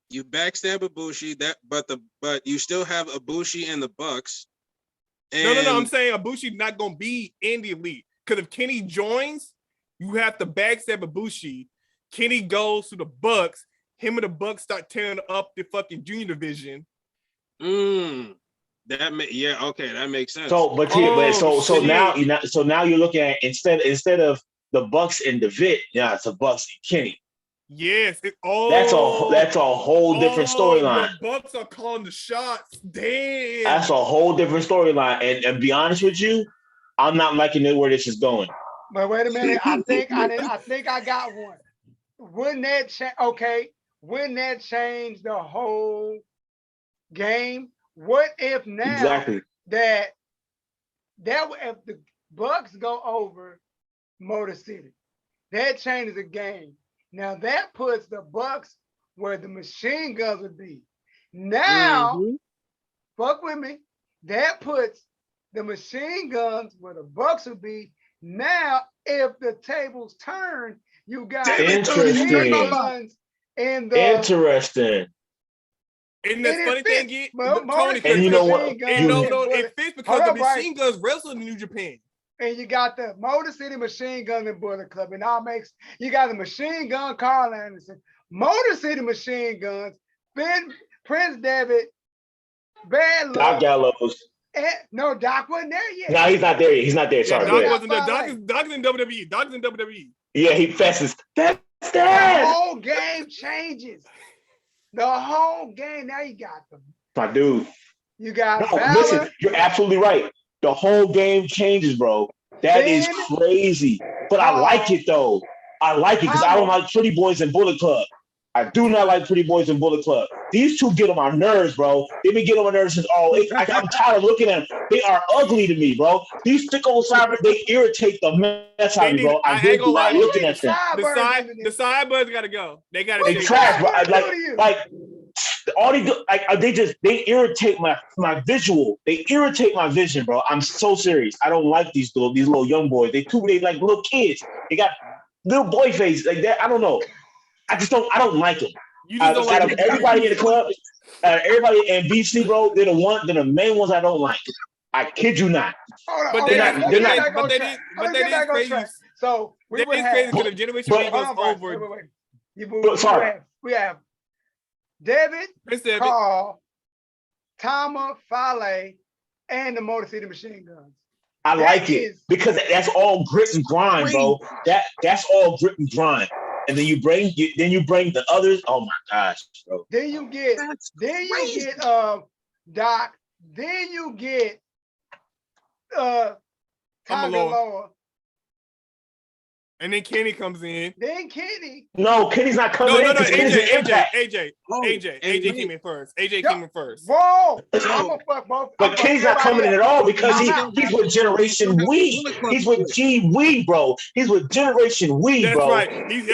[SPEAKER 3] You backstab Ibushi, but you still have Ibushi in the Bucks. And
[SPEAKER 1] No. I'm saying Ibushi's not gonna be in the Elite. Because if Kenny joins, you have to backstab Ibushi. Kenny goes to the Bucks. Him and the Bucks start tearing up the fucking junior division.
[SPEAKER 3] That makes sense.
[SPEAKER 4] So now you're looking at instead of the Bucks and Devitt, it's the Bucks and Kenny.
[SPEAKER 1] Yes.
[SPEAKER 4] That's a whole different storyline.
[SPEAKER 1] The Bucks are calling the shots. Damn.
[SPEAKER 4] That's a whole different storyline. And be honest with you, I'm not liking it where this is going.
[SPEAKER 2] But wait a minute. I think I got one. Wouldn't that change? Okay. Wouldn't that change the whole game? What if now that if the Bucks go over Motor City, that changes the game. Now that puts the Bucks where the machine guns would be. Now, fuck with me. That puts the machine guns where the Bucks would be. Now, if the tables turn, you got machine guns.
[SPEAKER 4] Interesting.
[SPEAKER 1] And the funny thing is,
[SPEAKER 4] Tony, and you know what?
[SPEAKER 1] It fits because the machine guns wrestle in New Japan.
[SPEAKER 2] And you got the Motor City Machine Gun and Bullet Club, and you got the Machine Gun Carl Anderson, Motor City Machine Guns, Prince Devitt, Bad Luck.
[SPEAKER 4] Doc Gallows.
[SPEAKER 2] No, Doc wasn't there yet.
[SPEAKER 4] No, he's not there yet. He's not there. Sorry.
[SPEAKER 1] Doc wasn't there. Doc's in WWE. Doc's in WWE.
[SPEAKER 4] Yeah, he fesses. That's
[SPEAKER 2] that. The whole game changes. The whole game. Now you got them.
[SPEAKER 4] My dude.
[SPEAKER 2] You got
[SPEAKER 4] listen, you're absolutely right. The whole game changes, bro. That is crazy. But I like it though. I like it because I don't like Pretty Boys and Bullet Club. I do not like Pretty Boys and Bullet Club. These two get on my nerves, bro. They've been getting on my nerves since I'm tired of looking at them. They are ugly to me, bro. These thick old cyber, they irritate the mess out of me, bro. I
[SPEAKER 1] ain't gonna lie,
[SPEAKER 4] looking at them.
[SPEAKER 1] The sideburns gotta go. They gotta
[SPEAKER 4] They trash, bro. Like all they do, like they irritate my visual. They irritate my vision, bro. I'm so serious. I don't like these little young boys. They like little kids. They got little boy face like that. I don't know. I don't like them.
[SPEAKER 1] You just don't like
[SPEAKER 4] everybody in the club, everybody in BC, bro. They're the main ones I don't like. I kid you not.
[SPEAKER 1] But they didn't crazy.
[SPEAKER 2] So we would have
[SPEAKER 1] crazy because the generation goes over.
[SPEAKER 2] We have David, Carl, Tama, Fale, and the Motor City Machine Guns.
[SPEAKER 4] I like it because that's all grit and grind, bro. That's all grit and grind. And then you bring the others. Oh my gosh, bro.
[SPEAKER 2] Then you get Doc. Then you get Lower.
[SPEAKER 1] And then Kenny comes in.
[SPEAKER 2] Then Kenny.
[SPEAKER 4] No, Kenny's not coming in.
[SPEAKER 1] AJ came in first. AJ came in first.
[SPEAKER 2] Whoa! I'm gonna fuck both.
[SPEAKER 4] But Kenny's not coming in at all because he's with Generation We. He's with G We, bro. He's with Generation We, bro.
[SPEAKER 1] That's right. He's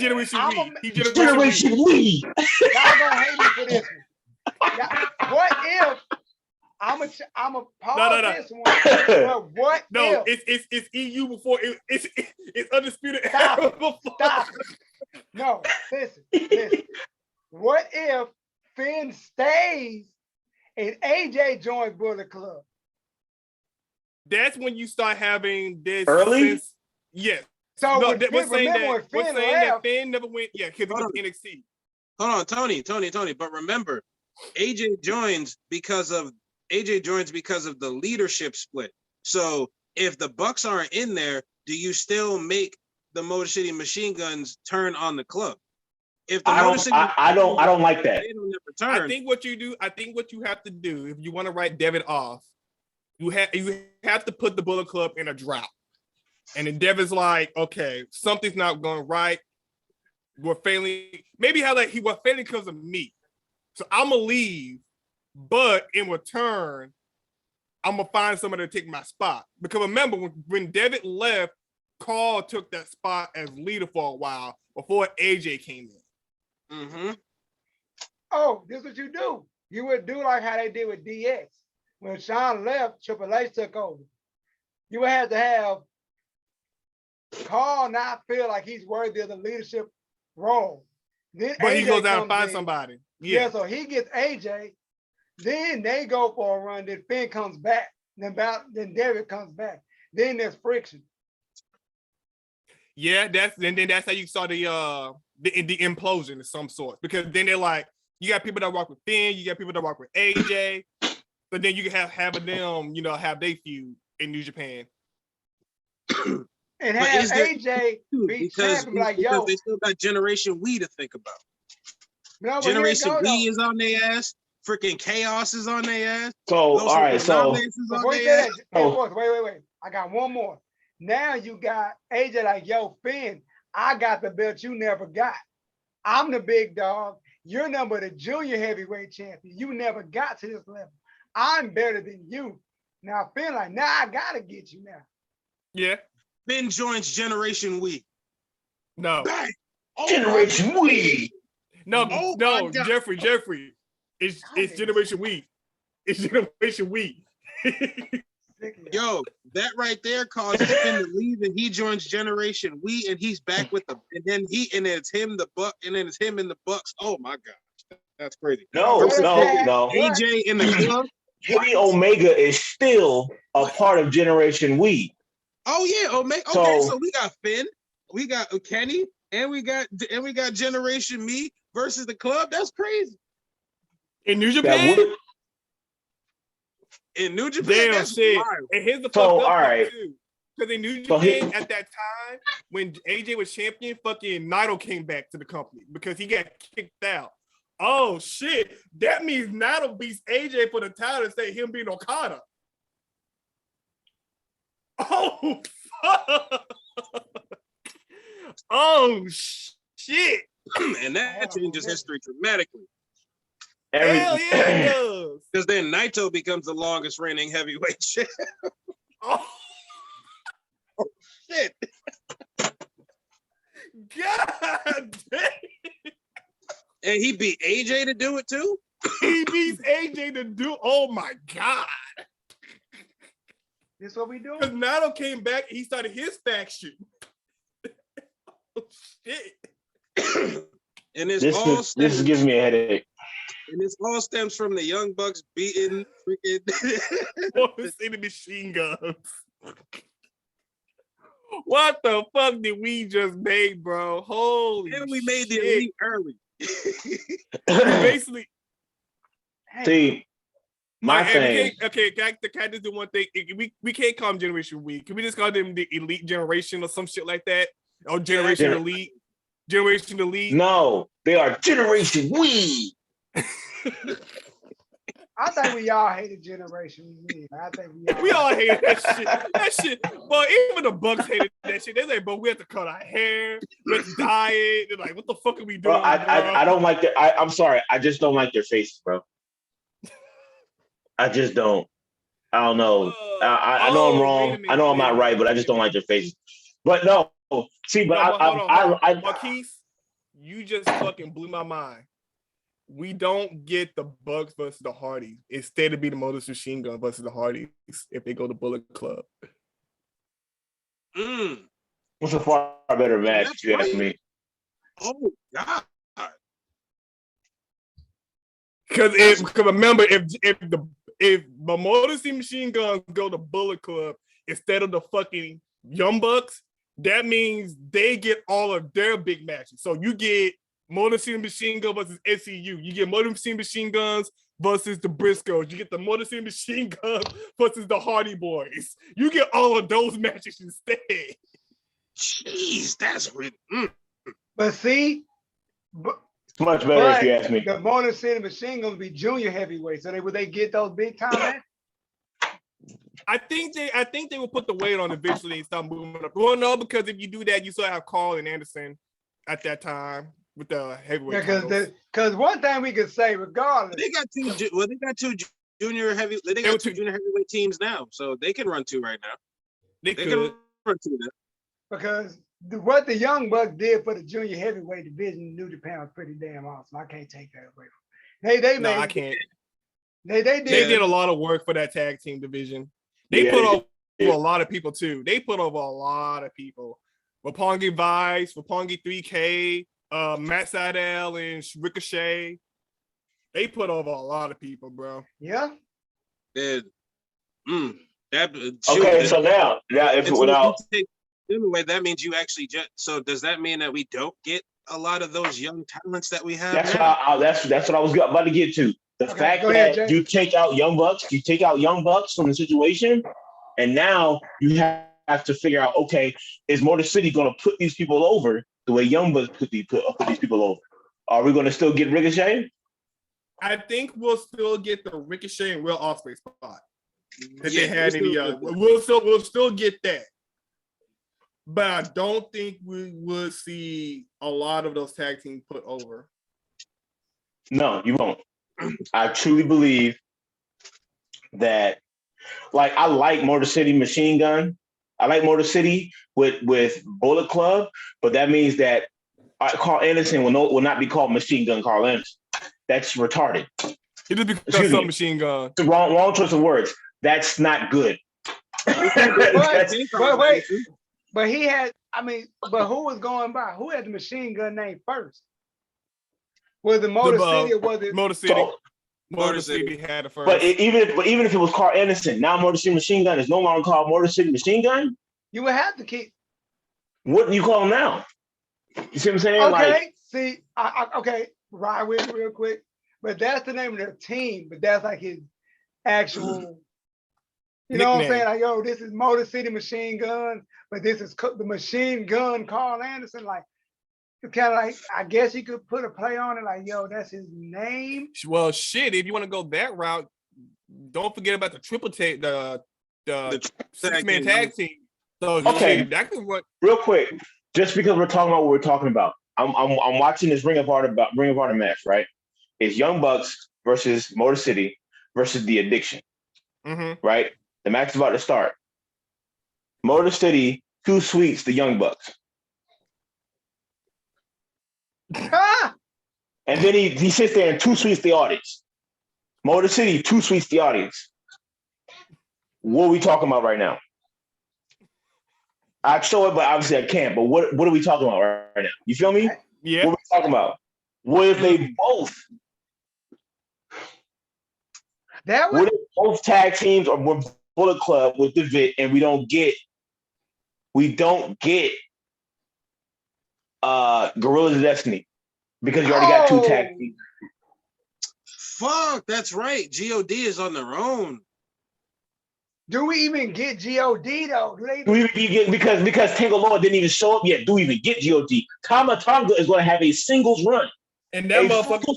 [SPEAKER 1] Generation We. He's
[SPEAKER 4] Generation We.
[SPEAKER 2] Y'all gonna hate me for this one. What if I'm a pause this one? But what?
[SPEAKER 1] No, it's EU before it's undisputed.
[SPEAKER 2] Stop. No, listen. What if Finn stays and AJ joins Bullet Club?
[SPEAKER 1] That's when you start having this
[SPEAKER 4] early.
[SPEAKER 1] Yes.
[SPEAKER 2] So
[SPEAKER 1] no,
[SPEAKER 2] we're saying
[SPEAKER 1] that Finn never went. Yeah, because he was NXT.
[SPEAKER 3] Hold on, Tony. But remember, AJ joins because of the leadership split. So if the Bucks aren't in there, do you still make the Motor City Machine Guns turn on the club? If the
[SPEAKER 4] I don't like that.
[SPEAKER 3] They don't never turn.
[SPEAKER 1] I think what you have to do if you want to write Devin off, you have to put the Bullet Club in a drought. And then Devin's like, okay, something's not going right. We're failing. Maybe we're failing because of me. So I'm gonna leave. But in return, I'm gonna find somebody to take my spot. Because remember, when David left, Carl took that spot as leader for a while before AJ came in.
[SPEAKER 3] Mm-hmm.
[SPEAKER 2] Oh, this is what you do. You would do like how they did with DX. When Sean left, Triple H took over. You would have to have Carl not feel like he's worthy of the leadership role. Then
[SPEAKER 1] but
[SPEAKER 2] AJ
[SPEAKER 1] he goes out and finds somebody.
[SPEAKER 2] Yeah, so he gets AJ. Then they go for a run. Then Finn comes back. Then David comes back. Then there's friction.
[SPEAKER 1] Yeah, that's how you saw the implosion of some sort. Because then they're like, you got people that work with Finn, you got people that work with AJ, but then you can have them, have they feud in New Japan.
[SPEAKER 2] And have AJ be champion like, yo.
[SPEAKER 3] Because they still got Generation We to think about.
[SPEAKER 2] No,
[SPEAKER 3] Generation We is on their ass. Freaking Chaos is on their ass.
[SPEAKER 4] So, all right, so.
[SPEAKER 2] Wait. I got one more. Now you got AJ like, yo, Finn, I got the belt you never got. I'm the big dog. You're the junior heavyweight champion. You never got to this level. I'm better than you. Now Finn like, I gotta get you now.
[SPEAKER 1] Yeah.
[SPEAKER 3] Finn joins Generation We.
[SPEAKER 1] No.
[SPEAKER 4] Generation We.
[SPEAKER 1] No, Jeffrey. It's Generation We. It's Generation We.
[SPEAKER 3] Yo, that right there causes Finn to leave, and he joins Generation We, and he's back with them. And then it's him, the Buck, and then it's him and the Bucks. Oh my gosh, that's crazy.
[SPEAKER 4] No.
[SPEAKER 3] AJ in the club.
[SPEAKER 4] Kenny Omega is still a part of Generation We.
[SPEAKER 3] Oh yeah, Omega. Okay, so we got Finn, we got Kenny, and we got Generation Me versus the club. That's crazy.
[SPEAKER 1] In New Japan.
[SPEAKER 3] In New Japan, that's
[SPEAKER 1] shit.
[SPEAKER 3] Wild.
[SPEAKER 1] And here's the
[SPEAKER 4] all right.
[SPEAKER 1] Too. Because in New Japan at that time, when AJ was champion, fucking Naito came back to the company because he got kicked out. Oh shit! That means Naito beats AJ for the title instead of him being Okada. Oh fuck! Oh shit!
[SPEAKER 3] And that changes history dramatically.
[SPEAKER 1] Hell yeah, it does.
[SPEAKER 3] Because then Naito becomes the longest reigning heavyweight champ.
[SPEAKER 1] Oh
[SPEAKER 3] Shit.
[SPEAKER 1] God damn.
[SPEAKER 3] And he beat AJ to do it too?
[SPEAKER 1] He beats AJ to do. Oh my God.
[SPEAKER 2] This what we doing?
[SPEAKER 1] Because Naito came back, he started his faction. Oh shit.
[SPEAKER 3] And this
[SPEAKER 4] is giving me a headache.
[SPEAKER 3] And this all stems from the Young Bucks beating freaking
[SPEAKER 1] Motor City Machine Guns. What the fuck did we just make, bro? Holy
[SPEAKER 3] and we made the
[SPEAKER 1] shit.
[SPEAKER 3] elite early.
[SPEAKER 1] Basically,
[SPEAKER 4] See, my thing.
[SPEAKER 1] Okay, can I just do one thing? We can't call them Generation Weak. Can we just call them the Elite Generation or some shit like that? Or Generation Elite? Generation Elite?
[SPEAKER 4] No, they are Generation We.
[SPEAKER 2] I think we all hated Generation Z. I think
[SPEAKER 1] We all hated that shit. That shit, boy, even the Bucks hated that shit. They like, but we have to cut our hair, we have to dye it. They're like, what the fuck are we doing?
[SPEAKER 4] Bro, I don't like their. I'm sorry, I just don't like their faces, bro. I just don't. I don't know. I know I'm wrong. I know I'm not right, but I just don't like their faces. But no, see, but
[SPEAKER 1] hold on. Marquise, you just fucking blew my mind. We don't get the Bucks versus the Hardys. Instead, it'd be the Motor Machine Gun versus the Hardys if they go to Bullet Club.
[SPEAKER 4] What's a far better match, if you ask me?
[SPEAKER 3] Oh God.
[SPEAKER 1] Because remember, if the Motor City Machine Guns go to Bullet Club instead of the fucking Young Bucks, that means they get all of their big matches. So you get Motor City Machine Gun versus SCU. You get Motor City Machine Guns versus the Briscoes. You get the Motor City Machine Guns versus the Hardy Boys. You get all of those matches instead.
[SPEAKER 3] Jeez, that's weird.
[SPEAKER 2] But see,
[SPEAKER 4] It's much better if you ask me.
[SPEAKER 2] The Motor City Machine Guns be junior heavyweights. So would they get those big time matches?
[SPEAKER 1] I think they will put the weight on eventually and start moving up. Well, no, because if you do that, you still have Carl and Anderson at that time with the heavyweight.
[SPEAKER 2] Because one thing we could say, regardless,
[SPEAKER 3] They got two junior heavyweight teams now, so they can run two right now.
[SPEAKER 1] They
[SPEAKER 3] They
[SPEAKER 1] could.
[SPEAKER 3] can run two now.
[SPEAKER 2] because what the Young Bucks did for the junior heavyweight division in New Japan was pretty damn awesome. I can't take that away from them. They
[SPEAKER 1] No,
[SPEAKER 2] made,
[SPEAKER 1] I can't.
[SPEAKER 2] They
[SPEAKER 1] They did a lot of work for that tag team division. They
[SPEAKER 4] Yeah,
[SPEAKER 1] put
[SPEAKER 4] they
[SPEAKER 1] over
[SPEAKER 4] did.
[SPEAKER 1] a lot of people too. They put over a lot of people. Roppongi Vice, Roppongi 3K, Matt Sydal and Ricochet. They put over a lot of people, bro.
[SPEAKER 2] Yeah.
[SPEAKER 4] Okay, so now if without
[SPEAKER 3] Anyway, that means you actually just. So does that mean that we don't get a lot of those young talents that we have?
[SPEAKER 4] that's
[SPEAKER 3] now?
[SPEAKER 4] that's what I was about to get to. The
[SPEAKER 2] Okay,
[SPEAKER 4] fact
[SPEAKER 2] go ahead,
[SPEAKER 4] that
[SPEAKER 2] Jay.
[SPEAKER 4] you take out Young Bucks from the situation, and now you have to figure out, okay, is Motor City going to put these people over the way Young Bucks put these people over? Are we going to still get Ricochet?
[SPEAKER 1] I think we'll still get the Ricochet and Will Ospreay spot that
[SPEAKER 3] Yeah,
[SPEAKER 1] they had in the
[SPEAKER 3] we'll
[SPEAKER 1] we'll still get that. But I don't think we would see a lot of those tag teams put over.
[SPEAKER 4] No, you won't. I truly believe that, like, I like Motor City Machine Gun. I like Motor City with Bullet Club, but that means that Carl Anderson will not be called Machine Gun Carl Anderson. That's retarded.
[SPEAKER 1] It just becomes
[SPEAKER 4] Excuse
[SPEAKER 1] some
[SPEAKER 4] me.
[SPEAKER 1] machine gun.
[SPEAKER 4] The wrong choice of words. That's not good.
[SPEAKER 2] But wait, but he had, but who was going by? Who had the machine gun name first? Was it Motor City or was it
[SPEAKER 1] Motor City?
[SPEAKER 4] So,
[SPEAKER 1] Motor City had it first.
[SPEAKER 4] but even if it was Carl Anderson, now Motor City Machine Gun is no longer called Motor City Machine Gun.
[SPEAKER 2] you would have to keep?
[SPEAKER 4] What do you call him now? You see what I'm saying?
[SPEAKER 2] Okay,
[SPEAKER 4] Like,
[SPEAKER 2] see, okay, ride with me real quick. But that's the name of their team, but that's like his actual, you know what I'm
[SPEAKER 1] Nickname.
[SPEAKER 2] saying? Like, yo, this is Motor City Machine Gun, but this is the Machine Gun Carl Anderson. Like, it's kind of like, I guess you could put a play on it, like, yo, that's his name.
[SPEAKER 1] Well, shit, if you want to go that route, don't forget about the triple tag, the six-man tag team. So
[SPEAKER 4] Okay.
[SPEAKER 1] shit, that could work.
[SPEAKER 4] real quick, just because we're talking about what we're talking about, I'm watching this Ring of Honor match, right? It's Young Bucks versus Motor City versus The Addiction, right? The match is about to start. Motor City two sweets the Young Bucks, and then he sits there and two sweets the audience. Motor City two sweets the audience. What are we talking about right now? I'd show it, but obviously I can't. But what are we talking about right now? You feel me?
[SPEAKER 1] Yeah.
[SPEAKER 4] What are we talking about? What if they both? What if both tag teams or Bullet Club with the Vit, and we don't get Gorillas of Destiny because you already got two tag teams.
[SPEAKER 3] Fuck, that's right. God is on their own.
[SPEAKER 2] Do we even get God though?
[SPEAKER 4] Do we even get because Tangaloa didn't even show up yet? Do we even get God? Tama Tonga is going to have a singles run,
[SPEAKER 1] and that motherfucker,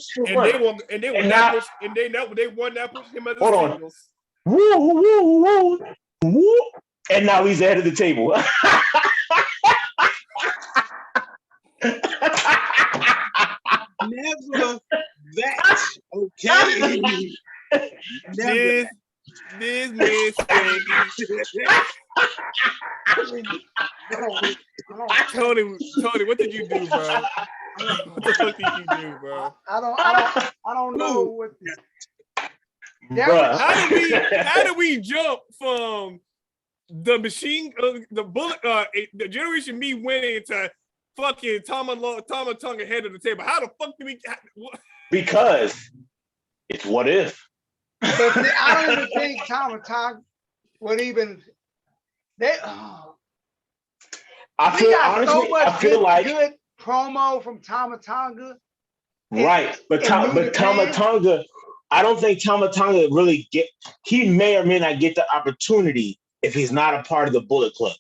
[SPEAKER 1] they won that push him as a singles.
[SPEAKER 4] Woo, and now he's ahead of the table.
[SPEAKER 3] Never that. Okay. Never.
[SPEAKER 1] This man Tony, what did you do, bro? What the fuck did you do, bro?
[SPEAKER 2] I don't know what this.
[SPEAKER 1] How did we jump from the machine, the bullet, the Generation Me winning to fucking Tama Tonga head of the table? How the fuck did we?
[SPEAKER 4] Because it's what if.
[SPEAKER 2] But see, I don't even think Tama Tonga would even.
[SPEAKER 4] I feel like
[SPEAKER 2] good promo from Tama Tonga.
[SPEAKER 4] Right, but Tama Tonga, I don't think Tama Tonga really he may or may not get the opportunity if he's not a part of the Bullet Club.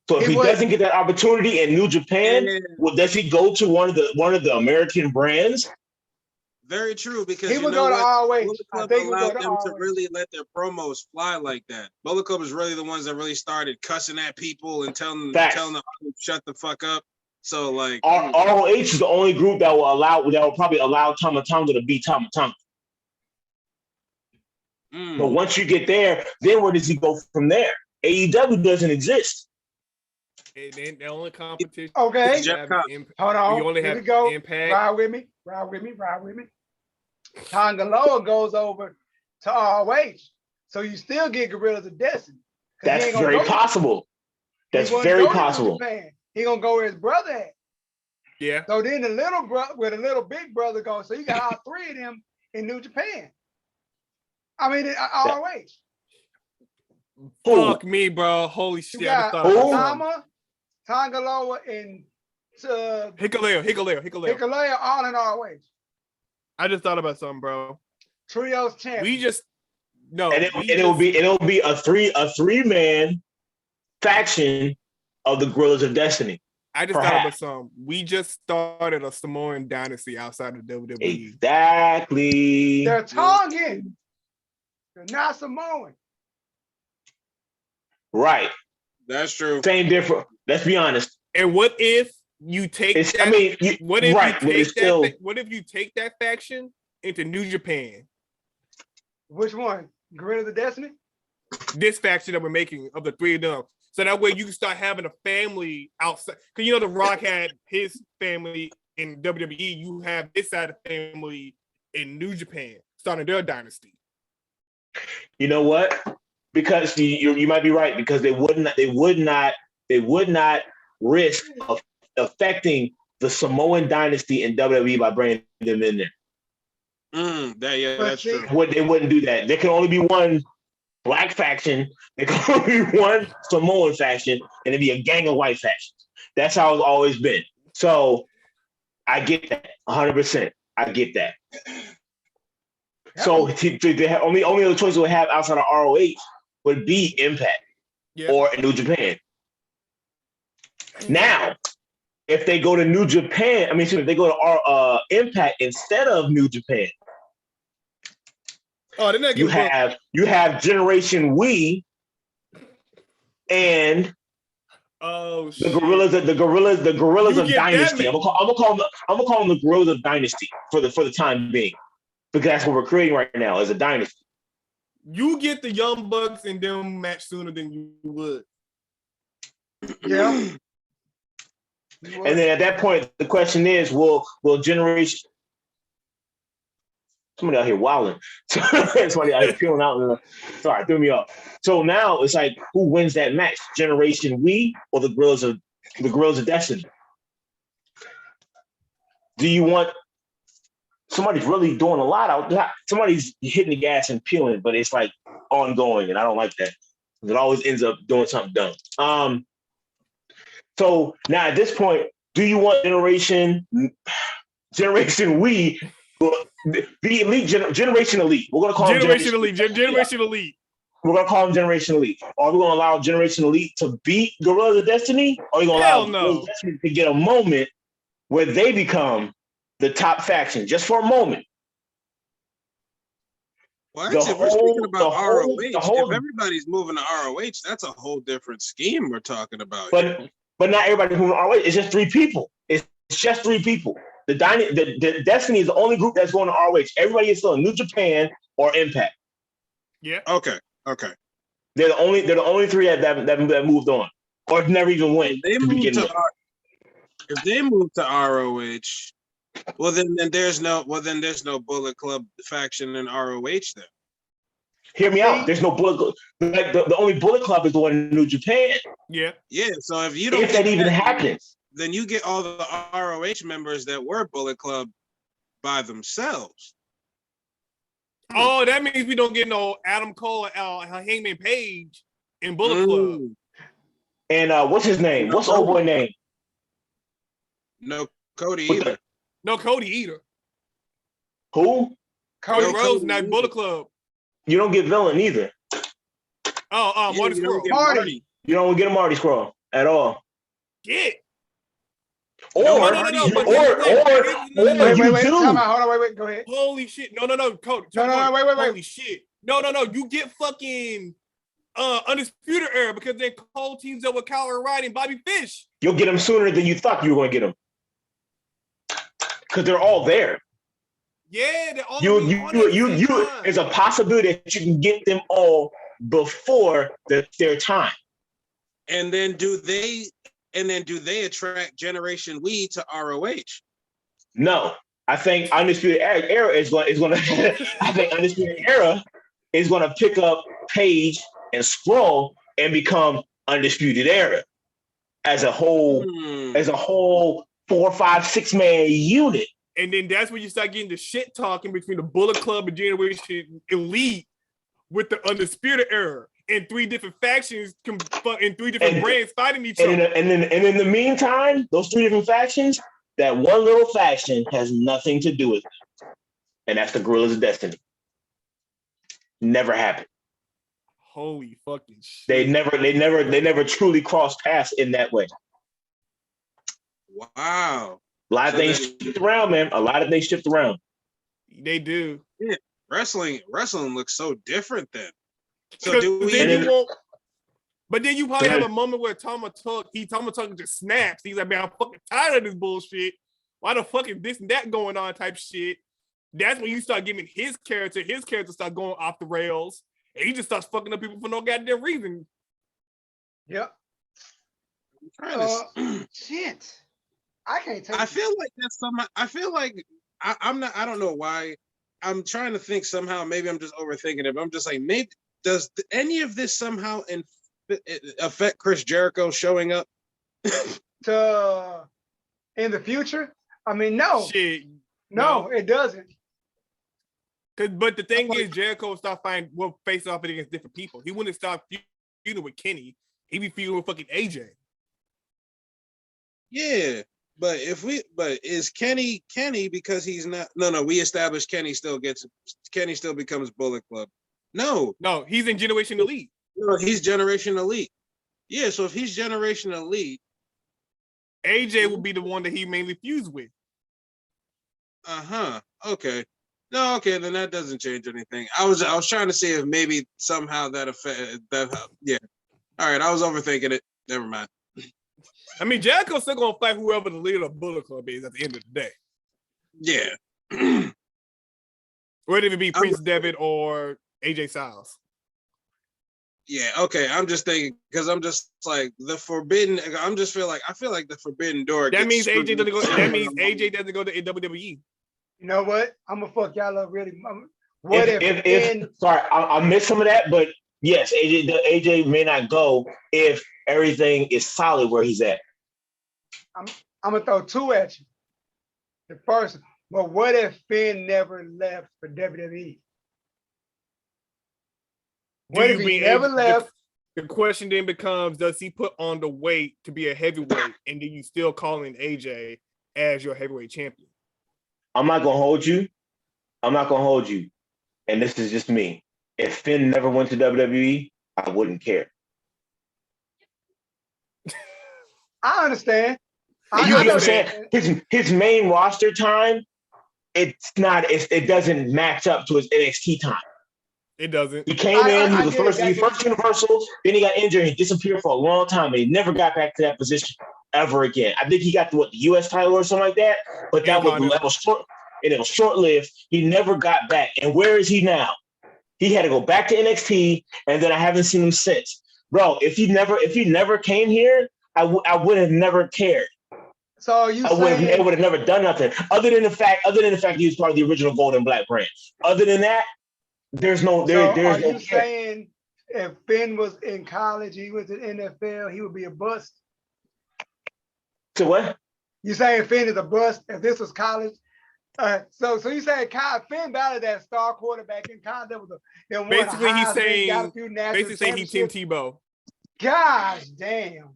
[SPEAKER 4] So if he doesn't get that opportunity in New Japan, does he go to one of the American brands?
[SPEAKER 3] Very true, because
[SPEAKER 2] he would go to ROH.
[SPEAKER 3] I think allowed them to really let their promos fly like that. Bullet Club is really the ones that really started cussing at people and telling them to shut the fuck up. So like
[SPEAKER 4] ROH is the only group that will probably allow Tama Tonga to be Tama Tonga. But once you get there, then where does he go from there? AEW doesn't exist.
[SPEAKER 1] The only competition.
[SPEAKER 2] Okay. Hold on.
[SPEAKER 1] You only have Impact.
[SPEAKER 2] Ride with me. Tangaloa goes over to ROH. So you still get Gorillas of Destiny.
[SPEAKER 4] That's very possible. That's very possible.
[SPEAKER 2] He gonna go where his brother at.
[SPEAKER 1] Yeah.
[SPEAKER 2] So then the little brother, where the little big brother goes. So you got all three of them in New Japan. I mean, ROH.
[SPEAKER 1] Fuck me, bro. Holy shit.
[SPEAKER 2] You got Tangaloa and Hikuleo all in ROH.
[SPEAKER 1] I just thought about something, bro.
[SPEAKER 2] Trios champion.
[SPEAKER 4] It'll be a three-man faction of the Gorillas of Destiny.
[SPEAKER 1] I just thought about something. We just started a Samoan dynasty outside of WWE.
[SPEAKER 4] Exactly.
[SPEAKER 2] They're Tongan. They're not Samoan.
[SPEAKER 4] Right.
[SPEAKER 3] That's true.
[SPEAKER 4] Same difference. Let's be honest.
[SPEAKER 1] And what if you take what if you take that faction into New Japan?
[SPEAKER 2] Which one? Gorillas of Destiny?
[SPEAKER 1] This faction that we're making of the three of them. So that way you can start having a family outside. Because The Rock had his family in WWE. You have this side of the family in New Japan, starting their dynasty.
[SPEAKER 4] You know what? Because you might be right, because they would not risk of affecting the Samoan dynasty in WWE by bringing them in there.
[SPEAKER 3] That's true.
[SPEAKER 4] They wouldn't do that. There can only be one black faction. There can only be one Samoan faction, and it'd be a gang of white factions. That's how it's always been. So I get that 100%. I get that. So the only other choice we have outside of ROH would be Impact or New Japan. Now, if they go to New Japan, if they go to Impact instead of New Japan, you have Generation We and
[SPEAKER 1] Oh
[SPEAKER 4] The
[SPEAKER 1] shit.
[SPEAKER 4] gorillas
[SPEAKER 1] You
[SPEAKER 4] of
[SPEAKER 1] get that
[SPEAKER 4] Dynasty.
[SPEAKER 1] many.
[SPEAKER 4] I'm gonna call them the gorillas of Dynasty for the time being, because that's what we're creating right now as a dynasty.
[SPEAKER 1] You get the Young Bucks and them match sooner than you would.
[SPEAKER 2] Yeah.
[SPEAKER 4] And then at that point, the question is, will generation somebody out here wilding? Somebody out here peeling out. Sorry, threw me off. So now it's like, who wins that match? Generation We or the Gorillas of Destiny? Do you want somebody's really doing a lot out? Somebody's hitting the gas and peeling, but it's like ongoing, and I don't like that. It always ends up doing something dumb. So now at this point, do you want Generation We, the elite Generation Elite? We're gonna call
[SPEAKER 1] Generation Elite. Generation Elite.
[SPEAKER 4] We're gonna call them Generation Elite. Are we gonna allow Generation Elite to beat Gorillas of Destiny? Or are we gonna allow Gorillas of Destiny to get a moment where they become the top faction just for a moment?
[SPEAKER 3] Well, actually, if we're speaking about ROH, if everybody's moving to ROH, that's a whole different scheme we're talking about.
[SPEAKER 4] But not everybody's moving to ROH. It's just 3 people. It's just 3 people. The Destiny is the only group that's going to ROH. Everybody is still in New Japan or Impact.
[SPEAKER 1] Yeah.
[SPEAKER 3] Okay.
[SPEAKER 4] They're the only 3 that moved on or never even went.
[SPEAKER 3] If they move to ROH, well then there's no Bullet Club faction in ROH then.
[SPEAKER 4] Hear me out. There's no Bullet Club. Like the only Bullet Club is the one in New Japan.
[SPEAKER 1] Yeah.
[SPEAKER 3] So if
[SPEAKER 4] that even happens,
[SPEAKER 3] then you get all the ROH members that were Bullet Club by themselves.
[SPEAKER 1] Oh, that means we don't get no Adam Cole or Hangman Page in Bullet Club.
[SPEAKER 4] And what's his name? What's old boy name?
[SPEAKER 3] No Cody either.
[SPEAKER 1] No Cody either.
[SPEAKER 4] Who?
[SPEAKER 1] Cody Rhodes, not Bullet Club.
[SPEAKER 4] You don't get Villain either.
[SPEAKER 1] Marty Scurll.
[SPEAKER 2] Marty.
[SPEAKER 4] You don't get a Marty Scurll at all.
[SPEAKER 1] Get.
[SPEAKER 4] Or
[SPEAKER 2] wait.
[SPEAKER 4] Time
[SPEAKER 2] out. Hold on. Wait. Go ahead.
[SPEAKER 1] Holy shit. No, Cody.
[SPEAKER 2] No, wait.
[SPEAKER 1] Holy shit. No. You get fucking Undisputed Era because then Cole teams up with Kyle O'Reilly and Bobby Fish.
[SPEAKER 4] You'll get them sooner than you thought you were going to get them. Because they're all there.
[SPEAKER 1] Yeah, they're all
[SPEAKER 4] there's a possibility that you can get them all before their time.
[SPEAKER 3] And then do they attract Generation We to ROH?
[SPEAKER 4] No. I think Undisputed Era is going to I think Undisputed Era is going to pick up Page and Scroll and become Undisputed Era as a whole 4, 5, 6 man unit.
[SPEAKER 1] And then that's when you start getting the shit talking between the Bullet Club and Generation Elite with the Undisputed Era and 3 different factions and 3 different brands fighting each other.
[SPEAKER 4] And in the meantime, those 3 different factions, that one little faction has nothing to do with it. And that's the Gorillas of Destiny. Never happened.
[SPEAKER 1] Holy fucking shit.
[SPEAKER 4] They never truly crossed paths in that way.
[SPEAKER 3] Wow.
[SPEAKER 4] A lot of things shift around, man. A lot of things shift around.
[SPEAKER 1] They do.
[SPEAKER 3] Yeah. Wrestling looks so different then. So
[SPEAKER 1] but then you probably have a moment where Tama Talk just snaps. He's like, man, I'm fucking tired of this bullshit. Why the fuck is this and that going on type shit? That's when you start giving his character start going off the rails. And he just starts fucking up people for no goddamn reason.
[SPEAKER 2] Yep. Shit. I can't tell you.
[SPEAKER 3] I feel like that's somehow. I feel like I'm not. I don't know why. I'm trying to think somehow. Maybe I'm just overthinking it. But I'm just like, maybe does any of this somehow affect Chris Jericho showing up
[SPEAKER 2] in the future? I mean, no.
[SPEAKER 1] Shit.
[SPEAKER 2] No, it doesn't.
[SPEAKER 1] But the thing is, Jericho will face off against different people. He wouldn't start feuding with Kenny. He'd be feuding with fucking AJ.
[SPEAKER 3] Yeah. But is Kenny because he's not? No. We established Kenny still becomes Bullet Club. No,
[SPEAKER 1] he's in Generation Elite.
[SPEAKER 3] No, he's Generation Elite. Yeah, so if he's Generation Elite,
[SPEAKER 1] AJ will be the one that he mainly feuds with.
[SPEAKER 3] Okay. No, okay, then that doesn't change anything. I was trying to see if maybe somehow that affect that. Yeah. All right, I was overthinking it. Never mind.
[SPEAKER 1] I mean, Jericho's still gonna fight whoever the leader of Bullet Club is at the end of the day.
[SPEAKER 3] Yeah.
[SPEAKER 1] Whether it be Prince Devitt or AJ Styles.
[SPEAKER 3] Yeah, okay. I'm just thinking because I'm just like the forbidden. I feel like the forbidden door.
[SPEAKER 1] That means
[SPEAKER 3] gets
[SPEAKER 1] AJ doesn't go.
[SPEAKER 3] screwed.
[SPEAKER 1] That means AJ doesn't go to WWE.
[SPEAKER 2] You know what? I'm gonna fuck y'all up really. What if Finn?
[SPEAKER 4] Sorry, I missed some of that, but yes, AJ may not go if everything is solid where he's at.
[SPEAKER 2] I'm gonna throw two at you. The first, but what if Finn never left for WWE? What if he never left?
[SPEAKER 1] The question then becomes, does he put on the weight to be a heavyweight, and then you still calling AJ as your heavyweight champion?
[SPEAKER 4] I'm not gonna hold you. And this is just me. If Finn never went to WWE, I wouldn't care.
[SPEAKER 2] I understand.
[SPEAKER 4] You know what I'm saying? His main roster time, it doesn't match up to his NXT time.
[SPEAKER 1] It doesn't.
[SPEAKER 4] He came in, he was first Universal, then he got injured, he disappeared for a long time, and he never got back to that position ever again. I think he got the US title or something like that, but that was short, and it was short-lived. He never got back. And where is he now? He had to go back to NXT, and then I haven't seen him since. Bro, if he never came here, I would have never cared.
[SPEAKER 2] So
[SPEAKER 4] it would have never done nothing other than the fact he was part of the original Gold and Black brand. Other than that, there's no.
[SPEAKER 2] Are you saying if Finn was in college, he was in NFL, he would be a bust?
[SPEAKER 4] So what?
[SPEAKER 2] You saying Finn is a bust if this was college? So you saying Finn Balor, that star quarterback in college, that was
[SPEAKER 1] basically he's saying he's Tim Tebow.
[SPEAKER 2] Gosh damn.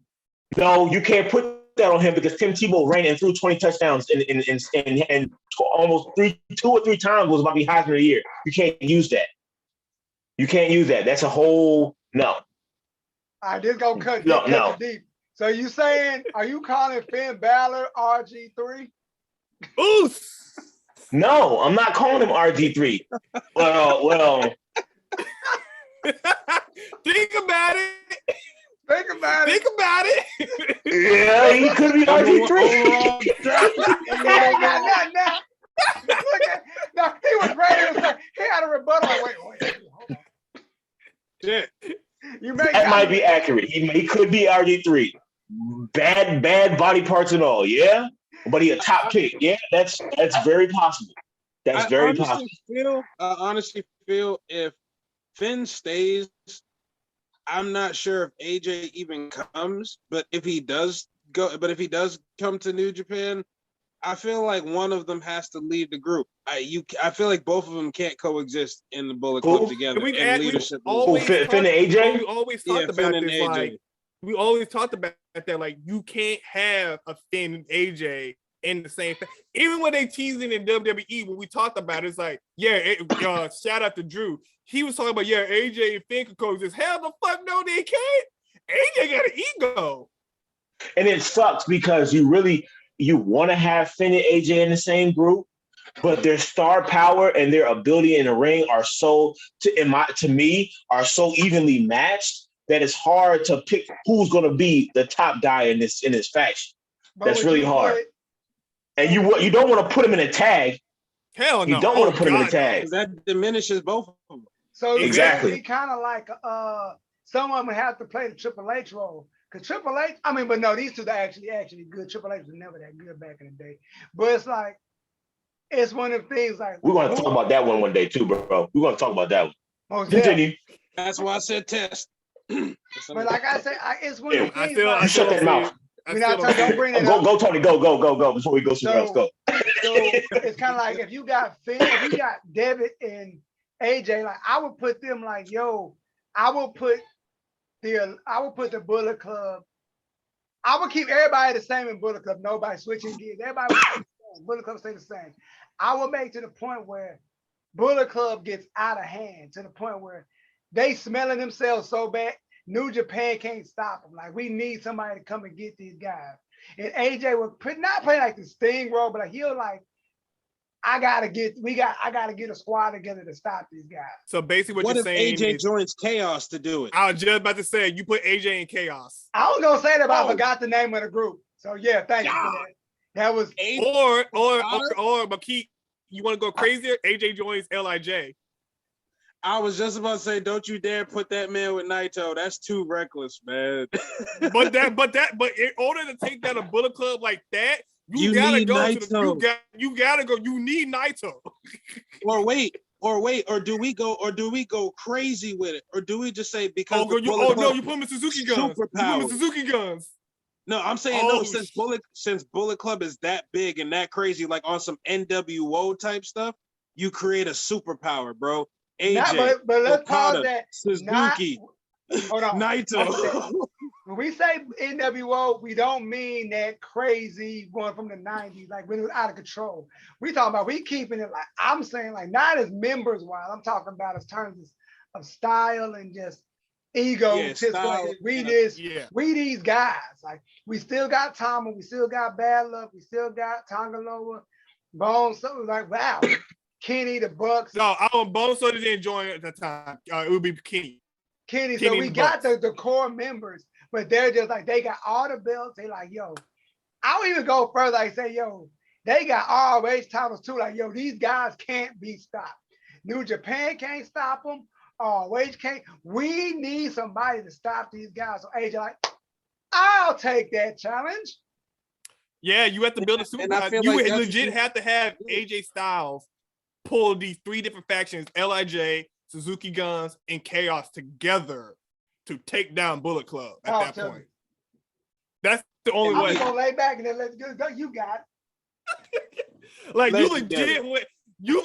[SPEAKER 4] No, you can't put that on him because Tim Tebow ran and threw 20 touchdowns and almost two or three times was about to be Heisman of the year. You can't use that. That's a whole no.
[SPEAKER 2] All right, this gonna cut deep. So you saying, are you calling Finn Balor RG3?
[SPEAKER 1] Oof.
[SPEAKER 4] No, I'm not calling him RG3. Well.
[SPEAKER 1] Think about it.
[SPEAKER 2] Think about it.
[SPEAKER 4] Yeah, he could be RG3.
[SPEAKER 2] No, he was ready to say, he had a rebuttal. Wait, hold on.
[SPEAKER 3] Yeah.
[SPEAKER 4] That might be accurate. He could be RG3. Bad body parts and all, yeah? But he a top pick. Yeah, that's very possible. That's very possible.
[SPEAKER 3] I honestly feel if Finn stays, I'm not sure if AJ even comes, but if he does come to New Japan, I feel like one of them has to leave the group. I feel like both of them can't coexist in the Bullet Club together.
[SPEAKER 4] Finn and AJ?
[SPEAKER 1] We always talked about this. Like, we always talked about that. Like, you can't have a Finn and AJ in the same thing. Even when they teasing in WWE, when we talked about it, it's like, shout out to Drew. He was talking about, AJ and Finn could coexist. Hell the fuck no, they can't. AJ got an ego.
[SPEAKER 4] And it sucks because you want to have Finn and AJ in the same group, but their star power and their ability in the ring are so evenly matched that it's hard to pick who's going to be the top guy in this faction. That's really hard. And you don't want to put him in a tag.
[SPEAKER 1] Hell no.
[SPEAKER 4] You don't want to put him in a tag.
[SPEAKER 3] That diminishes both of them.
[SPEAKER 2] So
[SPEAKER 4] exactly.
[SPEAKER 2] It's kind of like someone would have to play the Triple H role. Because Triple H, but no, these two are actually good. Triple H was never that good back in the day. But it's like, it's one of the things like...
[SPEAKER 4] We're going to talk about that one day too, bro. We're going to talk about that one. Continue.
[SPEAKER 3] That's why I said test.
[SPEAKER 2] But like I said, it's one of the things...
[SPEAKER 4] You shut that mouth.
[SPEAKER 2] Don't bring it up.
[SPEAKER 4] Go, Tony. Go. Before we go somewhere else, go.
[SPEAKER 2] So it's kind of like if you got Finn, if you got Devitt and AJ, like I would put them like, I would put the Bullet Club. I would keep everybody the same in Bullet Club. Nobody switching gears. Everybody would stay the same. Bullet Club stay the same. I would make to the point where Bullet Club gets out of hand, to the point where they smelling themselves so bad. New Japan can't stop them. Like, we need somebody to come and get these guys. And AJ was not playing like the Sting role, but he'll like I gotta get a squad together to stop these guys.
[SPEAKER 1] So basically,
[SPEAKER 3] what
[SPEAKER 1] you're
[SPEAKER 3] if
[SPEAKER 1] saying
[SPEAKER 3] AJ
[SPEAKER 1] is,
[SPEAKER 3] joins Chaos to do it?
[SPEAKER 1] I was just about to say you put AJ in Chaos,
[SPEAKER 2] I was gonna say that, but I
[SPEAKER 3] Oh.
[SPEAKER 2] forgot the name of the group. So yeah, thank you for that. That was
[SPEAKER 3] AJ
[SPEAKER 1] or McKee. You want to go crazier? AJ joins Lij.
[SPEAKER 3] I was just about to say, don't you dare put that man with Naito. That's too reckless, man.
[SPEAKER 1] But in order to take down a Bullet Club like that,
[SPEAKER 3] You
[SPEAKER 1] gotta
[SPEAKER 3] need
[SPEAKER 1] go
[SPEAKER 3] Naito.
[SPEAKER 1] to the you gotta go. You need Naito.
[SPEAKER 3] or do we go crazy with it? Or do we just say because
[SPEAKER 1] You put him in Suzuki guns. You put him in Suzuki guns.
[SPEAKER 3] No, I'm saying no, since Bullet Club is that big and that crazy, like on some NWO type stuff, you create a superpower, bro. AJ,
[SPEAKER 2] but let's pause
[SPEAKER 3] Okada,
[SPEAKER 2] that.
[SPEAKER 3] Suzuki,
[SPEAKER 2] Hold on.
[SPEAKER 3] Naito.
[SPEAKER 2] When we say NWO, we don't mean that crazy going from the 90s, like when it was out of control. We talking about we keeping it like I'm saying, like not as members wise. I'm talking about as terms of style and just ego. We these guys. Like we still got Tama, we still got Bad Luck, we still got Tongaloa, Bones. So like wow, Kenny the Bucks.
[SPEAKER 1] No, Bones so didn't join at the time. It would be Kenny.
[SPEAKER 2] So we got the core members, but they're just like they got all the belts. They like, yo, I'll even go further. Like say, yo, they got ROH titles too. Like, yo, these guys can't be stopped. New Japan can't stop them. ROH can't. We need somebody to stop these guys. So AJ like, I'll take that challenge.
[SPEAKER 1] Yeah, you have to build a superpower. You legit have to have AJ Styles pull these 3 different factions, LIJ, Suzuki Guns, and Chaos together to take down Bullet Club at that point. That's the only way.
[SPEAKER 2] I'm gonna lay back and then let's go. You got
[SPEAKER 1] it. Like you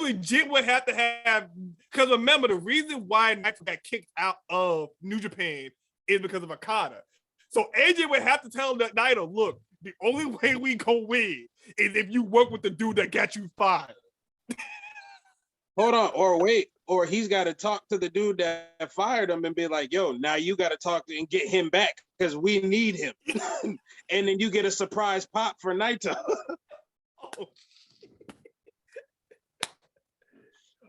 [SPEAKER 1] legit would have to have, because remember the reason why Naito got kicked out of New Japan is because of Okada. So AJ would have to tell Naito, look, the only way we go win is if you work with the dude that got you fired.
[SPEAKER 3] Hold on, or he's got to talk to the dude that fired him and be like, yo, now you got to talk to and get him back because we need him. And then you get a surprise pop for Naito.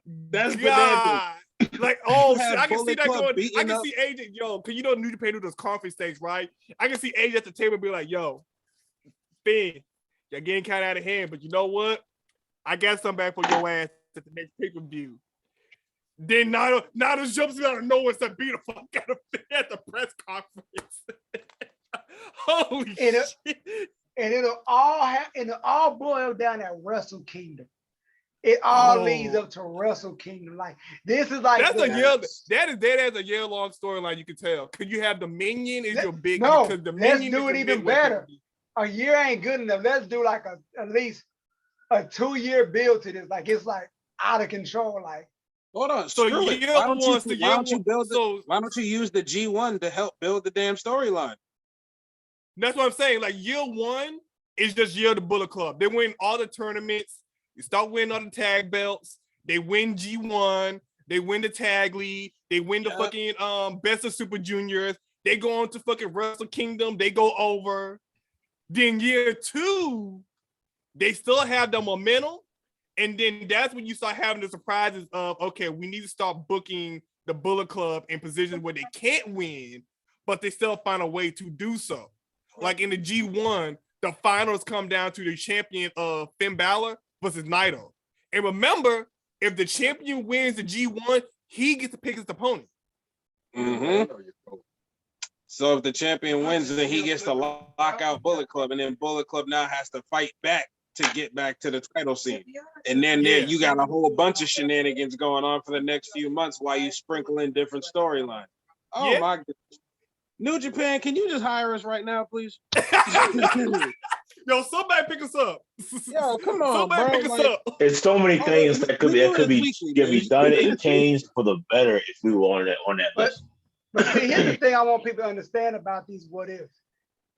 [SPEAKER 3] That's
[SPEAKER 1] God. Like, shit, I can see that going. I can
[SPEAKER 3] up.
[SPEAKER 1] see AJ, because you know New Japan do those conference stage, right? I can see AJ at the table be like, yo, Finn, you're getting kind of out of hand, but you know what? I got something back for your ass at the next pay-per-view. Then Naito jumps out of nowhere and beat the fuck out of Finn at the press conference. Holy shit.
[SPEAKER 2] And it'll all boil down at Wrestle Kingdom. It all leads up to Wrestle Kingdom. Like this is like
[SPEAKER 1] that is a year-long storyline. You can tell. Could you have Dominion is your big?
[SPEAKER 2] No,
[SPEAKER 1] because
[SPEAKER 2] let's do it even better. A year ain't good enough. Let's do like at least a 2-year build to this. Like it's like out of control. Like
[SPEAKER 3] hold on.
[SPEAKER 1] So
[SPEAKER 3] why don't you use the G1 to help build the damn storyline?
[SPEAKER 1] That's what I'm saying. Like year 1 is just year of the Bullet Club. They win all the tournaments. You start winning all the tag belts. They win G1. They win the tag league. They win the fucking Best of Super Juniors. They go on to fucking Wrestle Kingdom. They go over. Then year 2, they still have the momentum. And then that's when you start having the surprises of, okay, we need to start booking the Bullet Club in positions where they can't win, but they still find a way to do so. Like in the G1, the finals come down to the champion of Finn Balor versus Naito. And remember, if the champion wins the G1, he gets to pick his opponent.
[SPEAKER 3] Mm-hmm. So if the champion wins, then he gets to lock out Bullet Club, and then Bullet Club now has to fight back to get back to the title scene. And then you got a whole bunch of shenanigans going on for the next few months while you sprinkle in different storylines. Oh my goodness. New Japan, can you just hire us right now, please?
[SPEAKER 1] Yo, somebody pick us up.
[SPEAKER 3] Yo, come on,
[SPEAKER 1] somebody pick us up.
[SPEAKER 4] There's so many things that could be done and changed for the better if we were on that list.
[SPEAKER 2] But see, here's the thing I want people to understand about these what ifs.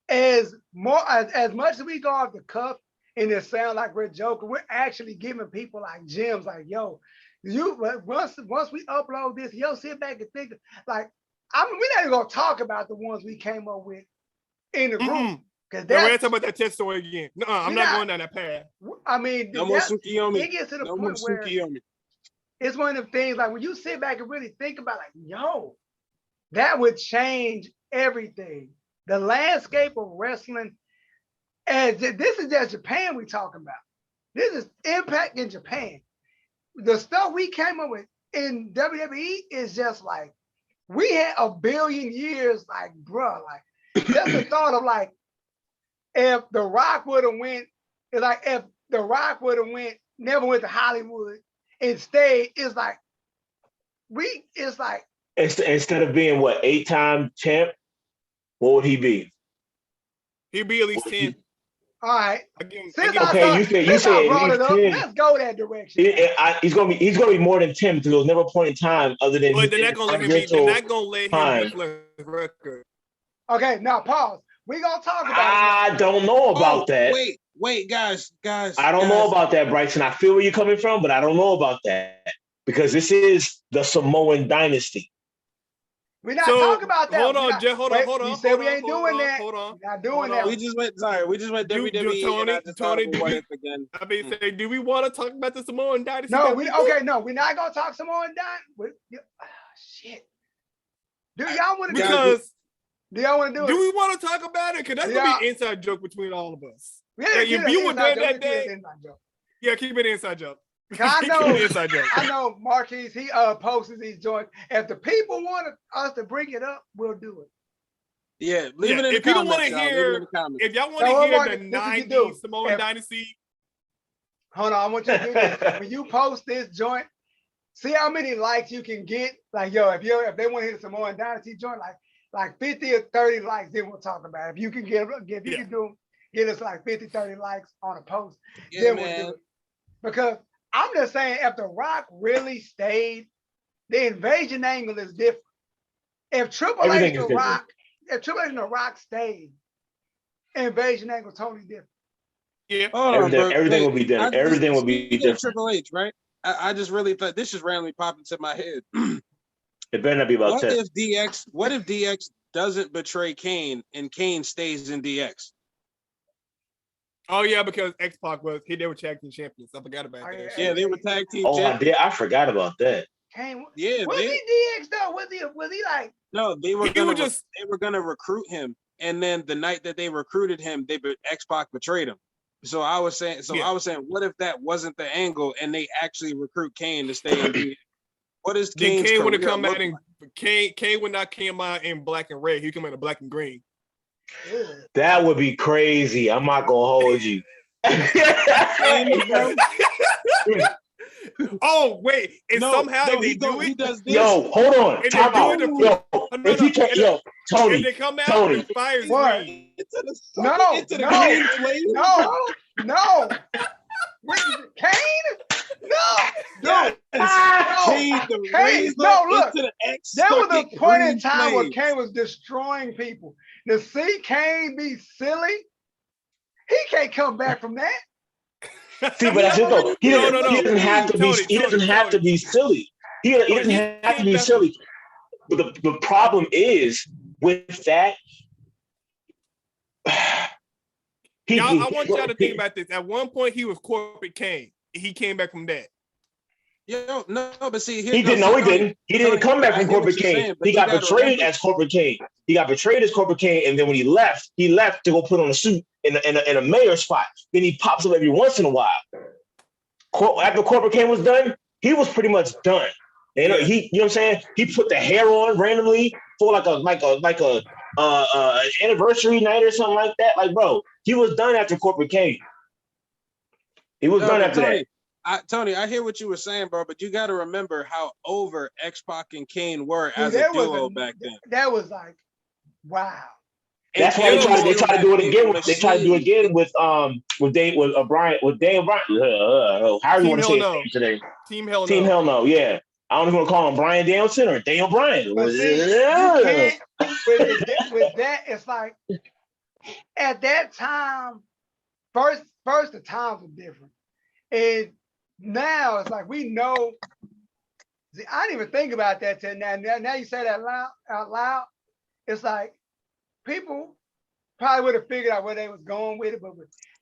[SPEAKER 2] As much as we go off the cuff and it sound like we're joking, we're actually giving people like gems, like, yo, once we upload this, yo, sit back and think, like, we're not even gonna talk about the ones we came up with in the group. Because
[SPEAKER 1] We're gonna
[SPEAKER 2] that's,
[SPEAKER 1] talk about that test story again. No, I'm not going down that path.
[SPEAKER 2] I mean,
[SPEAKER 3] No more
[SPEAKER 2] that's,
[SPEAKER 3] Tsukiyomi.
[SPEAKER 2] it gets to the
[SPEAKER 3] No more
[SPEAKER 2] point where
[SPEAKER 3] Tsukiyomi.
[SPEAKER 2] it's one of the things like when you sit back and really think about like, yo, that would change everything. The landscape of wrestling, and this is just Japan we talking about. This is Impact in Japan. The stuff we came up with in WWE is just like, we had a billion years, like, bruh, like, just the thought of like, if The Rock would have went, it's like, if The Rock would have never went to Hollywood and stayed, it's like, it's like,
[SPEAKER 4] Instead of being what 8-time champ, what would he be?
[SPEAKER 1] He'd be at least 10.
[SPEAKER 2] all right. Since
[SPEAKER 4] Okay, you said
[SPEAKER 2] brought
[SPEAKER 4] at
[SPEAKER 2] it up,
[SPEAKER 4] least 10.
[SPEAKER 2] let's go that direction.
[SPEAKER 4] He's gonna be more than 10 because there was never a point in time other than
[SPEAKER 1] But they're not gonna let him be. They're not gonna let him be his record.
[SPEAKER 2] Okay, now pause. We gonna talk about
[SPEAKER 4] I don't know about that.
[SPEAKER 3] Wait, guys.
[SPEAKER 4] I don't know about that, Bryson. I feel where you're coming from, but I don't know about that because this is the Samoan dynasty.
[SPEAKER 2] We're not talking about that.
[SPEAKER 1] Hold on, Jeff. Hold on.
[SPEAKER 2] You said we ain't doing that.
[SPEAKER 1] Hold on.
[SPEAKER 2] We're not doing that.
[SPEAKER 3] We just went WWE.
[SPEAKER 1] Tony,
[SPEAKER 3] and I just thought of what if again.
[SPEAKER 1] I mean, say, do we want to talk about the Samoan dynasty?
[SPEAKER 2] No, we're not gonna talk Samoan dynasty. Shit. Do y'all want to do
[SPEAKER 1] because
[SPEAKER 2] do y'all want to do it?
[SPEAKER 1] Do we want to talk about it? Because that's gonna be an inside joke between all of us.
[SPEAKER 2] Yeah,
[SPEAKER 1] like, if you were there that day, yeah, keep it an inside joke.
[SPEAKER 2] I know Marquise, he posts these joints. If the people want us to bring it up, we'll do it.
[SPEAKER 3] Yeah, leave it in the
[SPEAKER 1] if you
[SPEAKER 3] comments.
[SPEAKER 1] Want to hear, if y'all want to hear the 90s Samoan dynasty.
[SPEAKER 2] Hold on, I want you to do this. When you post this joint, see how many likes you can get. Like, yo, if they want to hear the Samoan dynasty joint, like 50 or 30 likes, then we'll talk about it. If you can get us like 50, 30 likes on a post, then we'll do it. Because I'm just saying, if The Rock really stayed, the invasion angle is different. If Triple H and The Rock stayed, invasion angle is totally different.
[SPEAKER 1] Yeah,
[SPEAKER 4] everything will be different. Everything will be different.
[SPEAKER 3] Triple H, right? I just really thought this just randomly popped into my head.
[SPEAKER 4] It better not be about 10.
[SPEAKER 3] What if DX doesn't betray Kane and Kane stays in DX?
[SPEAKER 1] Oh yeah, because X-Pac they were tag team champions. I forgot about that.
[SPEAKER 3] Yeah, they were tag team
[SPEAKER 4] champions. I forgot about that.
[SPEAKER 2] Kane,
[SPEAKER 3] was
[SPEAKER 2] he DX though? Was he like?
[SPEAKER 3] No, they were gonna recruit him, and then the night that they recruited him, X-Pac betrayed him. So I was saying, what if that wasn't the angle, and they actually recruit Kane to stay in DX? What is Kane's
[SPEAKER 1] Kane would have come out in Kane would not come out in black and red. He'd come out in black and green.
[SPEAKER 4] That would be crazy. I'm not gonna hold you.
[SPEAKER 1] Oh wait! Somehow if they do it,
[SPEAKER 4] yo, hold on. Time out. If you can't, Tony,
[SPEAKER 1] if they come out, Tony, fires green.
[SPEAKER 2] No. Kane? No. Kane, look. There was a point in time where Kane was destroying people. To see Kane be silly, he can't come back from that.
[SPEAKER 4] See, but that's it though. He doesn't have to be. He doesn't have to be silly. He doesn't have to be silly. But the problem is with that.
[SPEAKER 1] I want y'all to think about this. At one point, he was corporate Kane. He came back from that.
[SPEAKER 3] No, but see,
[SPEAKER 4] he didn't. He didn't come back from corporate Kane. He got betrayed as corporate Kane. He got betrayed as corporate Kane, and then when he left to go put on a suit in a mayor spot. Then he pops up every once in a while. After corporate Kane was done, he was pretty much done. You know, you know what I'm saying? He put the hair on randomly for like a anniversary night or something like that. Like, bro, he was done after corporate Kane. He was done after that.
[SPEAKER 3] Tony, I hear what you were saying, bro, but you got to remember how over X-Pac and Kane were as a duo back then.
[SPEAKER 2] That was like, wow.
[SPEAKER 4] That's why they try to do it again. They try to do it again with Daniel Bryan. How do you want to say his name today?
[SPEAKER 1] Team Hell No.
[SPEAKER 4] Team Hell No. Yeah, I don't know if you want to call him Bryan Danielson or Daniel Bryan.
[SPEAKER 2] With that, it's like at that time, first the times were different, and now it's like we know. See, I didn't even think about that till now. Now you say that out loud. It's like people probably would have figured out where they was going with it, but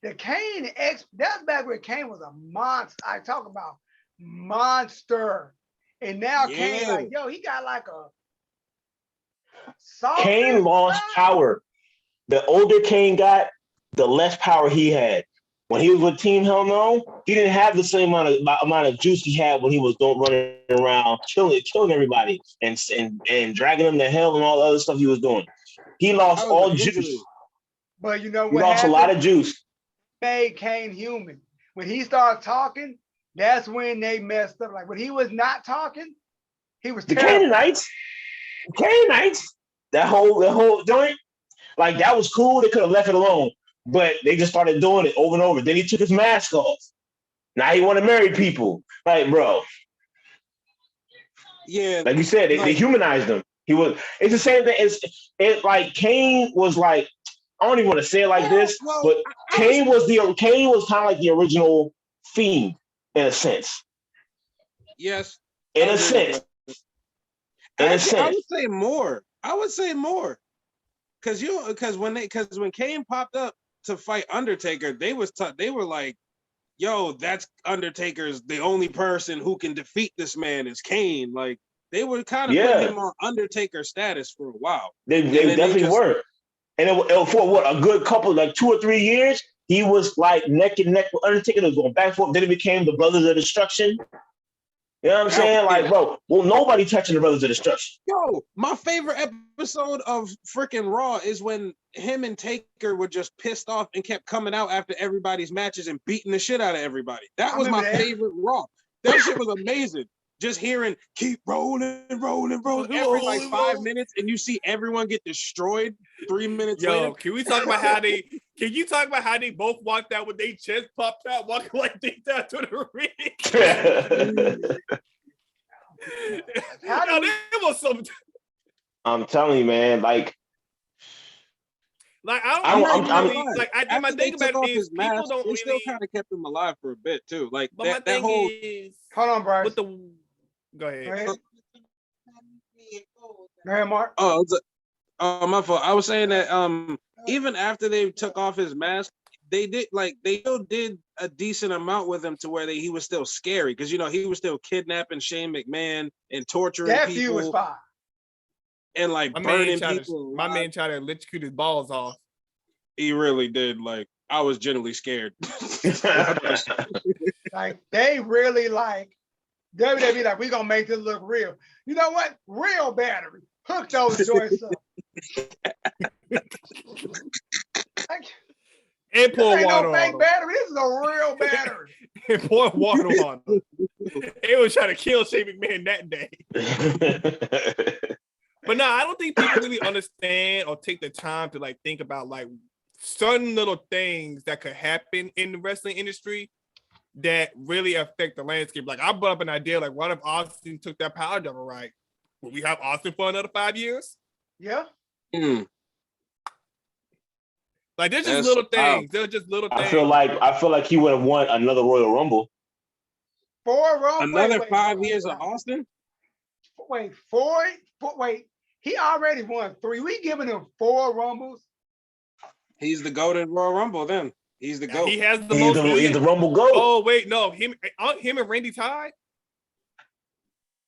[SPEAKER 2] the Kane that's back when Kane was a monster. I talk about monster. And now Kane, like, yo, he got like a soft.
[SPEAKER 4] Kane lost power. The older Kane got, the less power he had. When he was with Team Hell Hound, he didn't have the same amount of juice he had when he was running around killing everybody and dragging them to hell and all the other stuff he was doing. He lost all juice.
[SPEAKER 2] But you know what?
[SPEAKER 4] He lost a lot of juice.
[SPEAKER 2] Made Kane human. When he started talking, that's when they messed up. Like when he was not talking, he was terrible.
[SPEAKER 4] Canaanites, that whole joint, like that was cool. They could have left it alone, but they just started doing it over and over. Then he took his mask off. Now he want to marry people. Like, bro.
[SPEAKER 3] Yeah.
[SPEAKER 4] Like you said, they humanized him. It's the same thing. It's like Kane was like, I don't even want to say it like this, but Kane was kind of like the original Fiend in a sense.
[SPEAKER 3] Yes.
[SPEAKER 4] In a sense.
[SPEAKER 3] I would say more. Because when Kane popped up to fight Undertaker, they were like, yo, that's Undertaker's the only person who can defeat this man is Kane. Like they were kind of putting him on Undertaker status for a while.
[SPEAKER 4] They definitely were. And for what, a good couple, like 2 or 3 years, he was like neck and neck with Undertaker. They was going back and forth. Then it became the Brothers of Destruction. You know what I'm saying? Like, bro, well, nobody touching the Brothers of Destruction.
[SPEAKER 3] Yo, my favorite episode of freaking Raw is when him and Taker were just pissed off and kept coming out after everybody's matches and beating the shit out of everybody. That was my favorite Raw. That shit was amazing. Just hearing keep rolling every like 5 minutes, and you see everyone get destroyed 3 minutes later.
[SPEAKER 1] Can you talk about how they both walked out with their chest popped out, walking like they down to the ring?
[SPEAKER 4] I'm telling you, man, like
[SPEAKER 1] my thing about it is people don't
[SPEAKER 3] really still kind of kept him alive for a bit too. Like
[SPEAKER 1] but
[SPEAKER 3] that whole
[SPEAKER 2] hold on, Bryce.
[SPEAKER 1] Go ahead.
[SPEAKER 2] Go ahead, Mark.
[SPEAKER 3] Oh, my fault. I was saying that even after they took off his mask, they still did a decent amount with him to where he was still scary because he was still kidnapping Shane McMahon and torturing people. That feud was fine. And like burning people.
[SPEAKER 1] My man tried to electrocute his balls off.
[SPEAKER 3] He really did. Like I was genuinely scared.
[SPEAKER 2] Like they really like. WWE like, we gonna make this look real. You know what? Real battery. Hook those joints up.
[SPEAKER 1] And pour water on
[SPEAKER 2] fake battery. This is a real battery.
[SPEAKER 1] And pour water on them. They was trying to kill Shane McMahon that day. But no, I don't think people really understand or take the time to like think about like certain little things that could happen in the wrestling industry that really affect the landscape. Like I brought up an idea, like what if Austin took that power double right? Will we have Austin for another 5 years?
[SPEAKER 2] Yeah.
[SPEAKER 1] Like there's just little things. They're just little things.
[SPEAKER 4] I feel like he would have won another Royal Rumble.
[SPEAKER 2] 4 Rumbles.
[SPEAKER 3] Another 5 years of Austin?
[SPEAKER 2] Wait, 4? Wait, he already won 3. We giving him 4 Rumbles.
[SPEAKER 3] He's the GOAT in Royal Rumble then. He's the GOAT.
[SPEAKER 1] He has the
[SPEAKER 4] most. He's the Rumble GOAT.
[SPEAKER 1] Oh wait, no, him and Randy tied.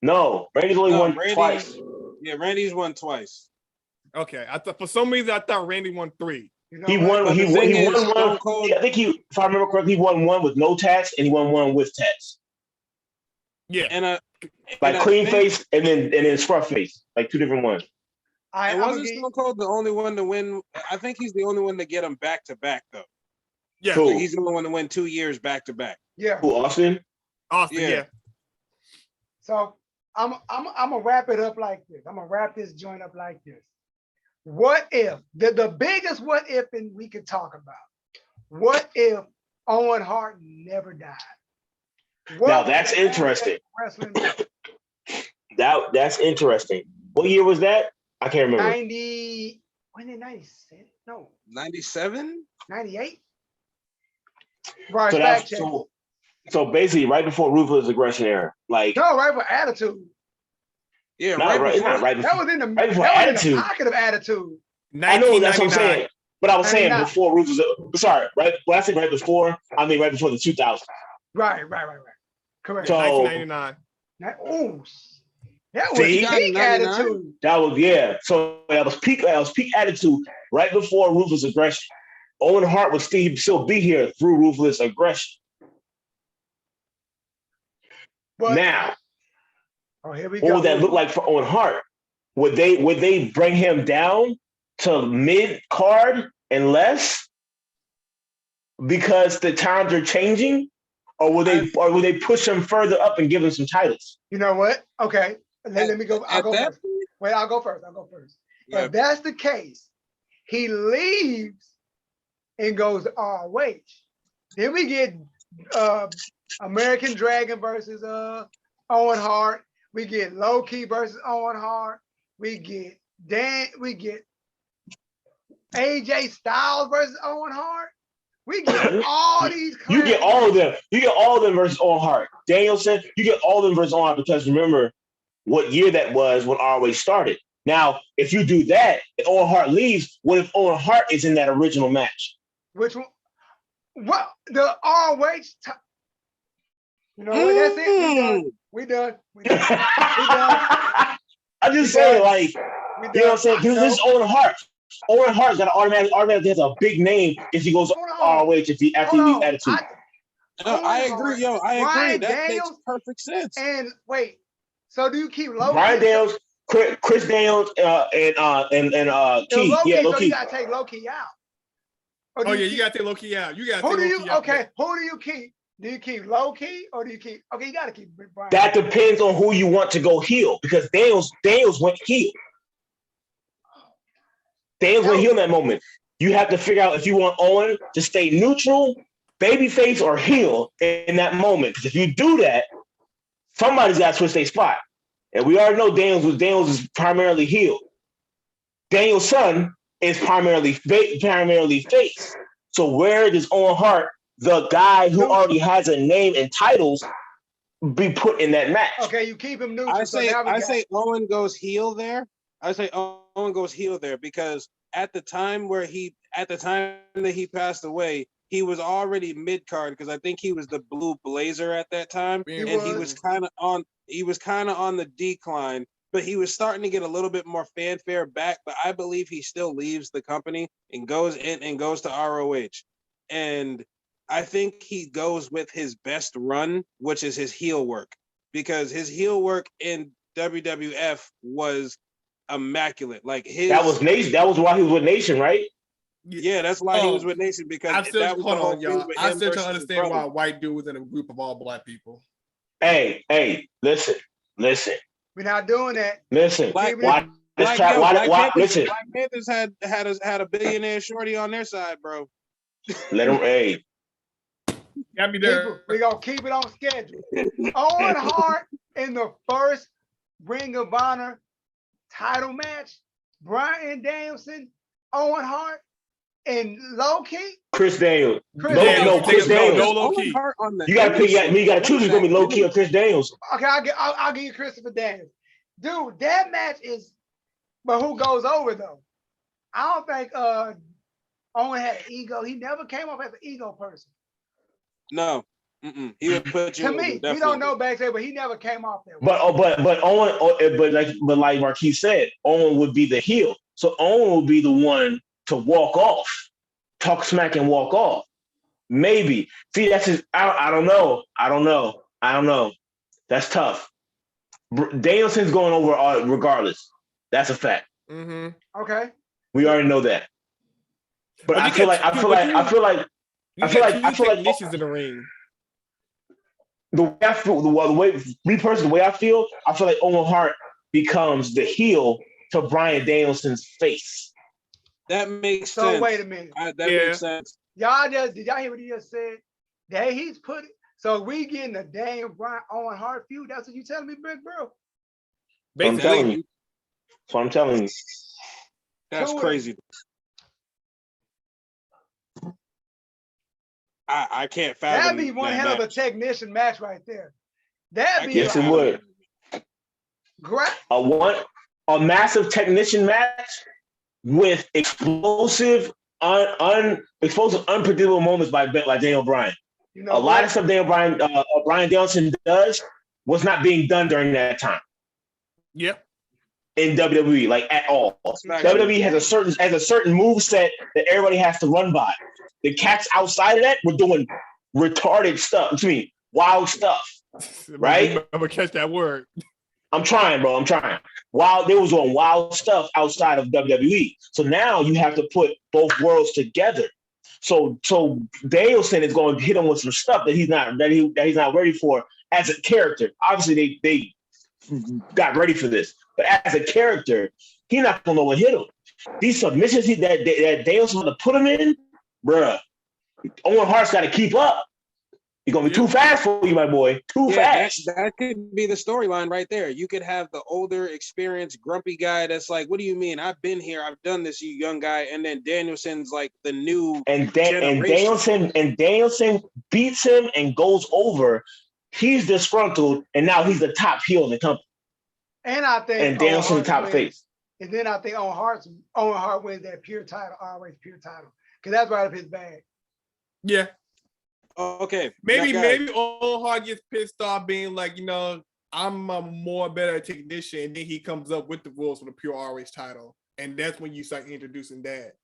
[SPEAKER 4] No, Randy's only won twice.
[SPEAKER 3] Yeah, Randy's won twice.
[SPEAKER 1] Okay, I thought for some reason I thought Randy won 3.
[SPEAKER 4] He won. He won one. I think if I remember correctly, he won one with no tats, and he won one with tats.
[SPEAKER 1] Yeah,
[SPEAKER 3] and
[SPEAKER 4] clean face, and then scruff face, like 2 different ones.
[SPEAKER 3] Wasn't Stone Cold the only one to win? I think he's the only one to get them back to back though.
[SPEAKER 1] Yeah,
[SPEAKER 3] cool. He's the only one to win 2 years back to back.
[SPEAKER 2] Yeah.
[SPEAKER 4] Who, Austin?
[SPEAKER 1] Yeah.
[SPEAKER 2] So I'm gonna wrap it up like this. I'm gonna wrap this joint up like this. What if the biggest what if and we could talk about? What if Owen Hart never died?
[SPEAKER 4] Now that's interesting. That's interesting. What year was that? I can't remember.
[SPEAKER 2] 90. When did 97? No.
[SPEAKER 3] 97?
[SPEAKER 2] 98? Right.
[SPEAKER 4] So basically, right before Ruthless Aggression era, like
[SPEAKER 2] right before Attitude.
[SPEAKER 3] Yeah,
[SPEAKER 2] that was in the pocket of Attitude.
[SPEAKER 4] I know that's what I'm saying. But I was saying before Rufus. Sorry, right? When I say right before, I mean right before the 2000s.
[SPEAKER 2] Right. Correct.
[SPEAKER 1] Yeah,
[SPEAKER 4] So
[SPEAKER 1] 1999.
[SPEAKER 2] That was
[SPEAKER 3] See?
[SPEAKER 2] peak
[SPEAKER 3] 99?
[SPEAKER 2] attitude.
[SPEAKER 4] that was yeah. So that was peak attitude right before Ruthless Aggression. Owen Hart would still be here through Ruthless Aggression.
[SPEAKER 2] But
[SPEAKER 4] Now,
[SPEAKER 2] here we
[SPEAKER 4] what
[SPEAKER 2] go.
[SPEAKER 4] would that look like for Owen Hart? Would they bring him down to mid card and less because the times are changing, or would they push him further up and give him some titles?
[SPEAKER 2] You know what? Okay, let me go. I'll go
[SPEAKER 3] that
[SPEAKER 2] first. Wait, I'll go first.
[SPEAKER 3] Yeah.
[SPEAKER 2] If that's the case, he leaves and goes to ROH. Then we get American Dragon versus Owen Hart. We get Low Key versus Owen Hart. We get AJ Styles versus Owen Hart. We get all these.
[SPEAKER 4] You get all of them. You get all of them versus Owen Hart. Danielson, you get all of them versus Owen Hart because remember what year that was when ROH started. Now, if you do that and Owen Hart leaves, what if Owen Hart is in that original match?
[SPEAKER 2] Which one? What the ROH? You know what? That's it. We done.
[SPEAKER 4] I'm just saying, like, you know what I'm saying? Because this is Owen Hart. Owen Hart's got an automatically has a big name if he goes to ROH after he leaves Attitude.
[SPEAKER 3] I agree, yo. I agree.
[SPEAKER 2] Brian
[SPEAKER 3] That
[SPEAKER 2] Daniels,
[SPEAKER 3] makes perfect sense.
[SPEAKER 2] And wait, so do you keep Low
[SPEAKER 4] Brian
[SPEAKER 2] Key?
[SPEAKER 4] Daniels, Chris Daniels, and Key.
[SPEAKER 2] Low Key,
[SPEAKER 4] Low
[SPEAKER 2] so
[SPEAKER 4] Key.
[SPEAKER 2] you gotta take Low Key out.
[SPEAKER 1] You gotta take Low Key out. You gotta
[SPEAKER 2] who
[SPEAKER 1] take
[SPEAKER 2] do
[SPEAKER 1] Low
[SPEAKER 2] you
[SPEAKER 1] Key out.
[SPEAKER 2] okay? Who do you keep? Do you keep Low Key or do you keep? Okay, you gotta keep Brian.
[SPEAKER 4] That depends on who you want to go heel because Daniels went heel. Daniels went heel in that moment. You have to figure out if you want Owen to stay neutral, babyface, or heel in that moment. Because if you do that, somebody's got to switch their spot. And we already know Daniels is primarily heel. Daniel's son is primarily face. So where does Owen Hart, the guy who already has a name and titles, be put in that match?
[SPEAKER 2] Okay, you keep him neutral.
[SPEAKER 3] I say Owen goes heel there. I say Owen goes heel there because at the time that he passed away, he was already mid card because I think he was the Blue Blazer at that time, he was kind of on the decline, but he was starting to get a little bit more fanfare back. But I believe he still leaves the company and goes to ROH, and I think he goes with his best run, which is his heel work, because his heel work in WWF was immaculate. Like
[SPEAKER 4] that was Nation. That was why he was with Nation, right?
[SPEAKER 3] Yeah, that's why he was with Nation because
[SPEAKER 1] I still
[SPEAKER 3] hold on, y'all.
[SPEAKER 1] I still don't understand why a white dude was in a group of all black people.
[SPEAKER 4] Hey, listen.
[SPEAKER 2] We're not doing that.
[SPEAKER 4] Listen,
[SPEAKER 3] Black
[SPEAKER 4] listen.
[SPEAKER 3] Black Panthers had a billionaire shorty on their side, bro.
[SPEAKER 4] Let him. Hey,
[SPEAKER 1] got me there.
[SPEAKER 2] We're gonna keep it on schedule. Owen Hart in the first Ring of Honor title match. Brian Danielson, Owen Hart, and Low Key.
[SPEAKER 4] Chris Daniels.
[SPEAKER 2] Chris
[SPEAKER 4] Chris Daniels.
[SPEAKER 1] No Low Key.
[SPEAKER 4] You gotta pick. You gotta choose. It's gonna be Low Key or Chris Daniels.
[SPEAKER 2] Okay, I'll give you Christopher Daniels. Dude, that match is. But who goes over though? I don't think Owen had an ego. He never came off as an ego person.
[SPEAKER 3] No. He would put you
[SPEAKER 2] to me, we don't know backstage, but he never came off that way.
[SPEAKER 4] But Owen, but like Marquis said, Owen would be the heel. So Owen would be the one to walk off, talk smack and walk off. Maybe. See, that's his. I don't know. That's tough. Danielson's going over regardless. That's a fact.
[SPEAKER 1] Mm-hmm.
[SPEAKER 2] Okay.
[SPEAKER 4] We already know that. But I feel like
[SPEAKER 1] technicians in the ring.
[SPEAKER 4] The way I feel, the way I feel like Owen Hart becomes the heel to Brian Danielson's face.
[SPEAKER 3] That makes sense.
[SPEAKER 2] So wait a minute.
[SPEAKER 3] That makes sense.
[SPEAKER 2] Did y'all hear what he just said? That he's put. So we getting the damn Brian Owen Hart feud. That's what you telling me, big bro?
[SPEAKER 1] Basically.
[SPEAKER 4] That's what I'm telling you.
[SPEAKER 3] That's crazy. I can't fathom.
[SPEAKER 2] That'd be one hell of a technician match right there.
[SPEAKER 4] Yes, it would.
[SPEAKER 2] Great.
[SPEAKER 4] A massive technician match with explosive exposing unpredictable moments by Daniel Bryan.
[SPEAKER 2] You know
[SPEAKER 4] A lot of stuff Bryan Danielson does was not being done during that time.
[SPEAKER 1] Yep.
[SPEAKER 4] In WWE, like at all. WWE has a certain move set that everybody has to run by. The cats outside of that were doing retarded stuff. To me, wild stuff. Right?
[SPEAKER 1] I'm gonna catch that word.
[SPEAKER 4] I'm trying, bro. I'm trying. Wild, they was doing wild stuff outside of WWE. So now you have to put both worlds together. So Danielson is going to hit him with some stuff that he's not ready for as a character. Obviously, they got ready for this, but as a character, he's not going to know what hit him. These submissions that Danielson to put him in, bruh. Owen Hart's got to keep up. He's gonna be too fast for you, my boy. Too fast.
[SPEAKER 3] That could be the storyline right there. You could have the older, experienced, grumpy guy that's like, "What do you mean? I've been here. I've done this, you young guy." And then Danielson's like the new
[SPEAKER 4] and Danielson beats him and goes over. He's disgruntled, and now he's the top heel in the company.
[SPEAKER 2] And I think
[SPEAKER 4] Danielson's the top face.
[SPEAKER 2] And then I think Owen Hart wins that pure title, always pure title, because that's right up his bag.
[SPEAKER 1] Yeah.
[SPEAKER 3] Okay.
[SPEAKER 1] Maybe Owen Hart gets pissed off being like, I'm a more better technician, and then he comes up with the rules for the pure RH title. And that's when you start introducing that.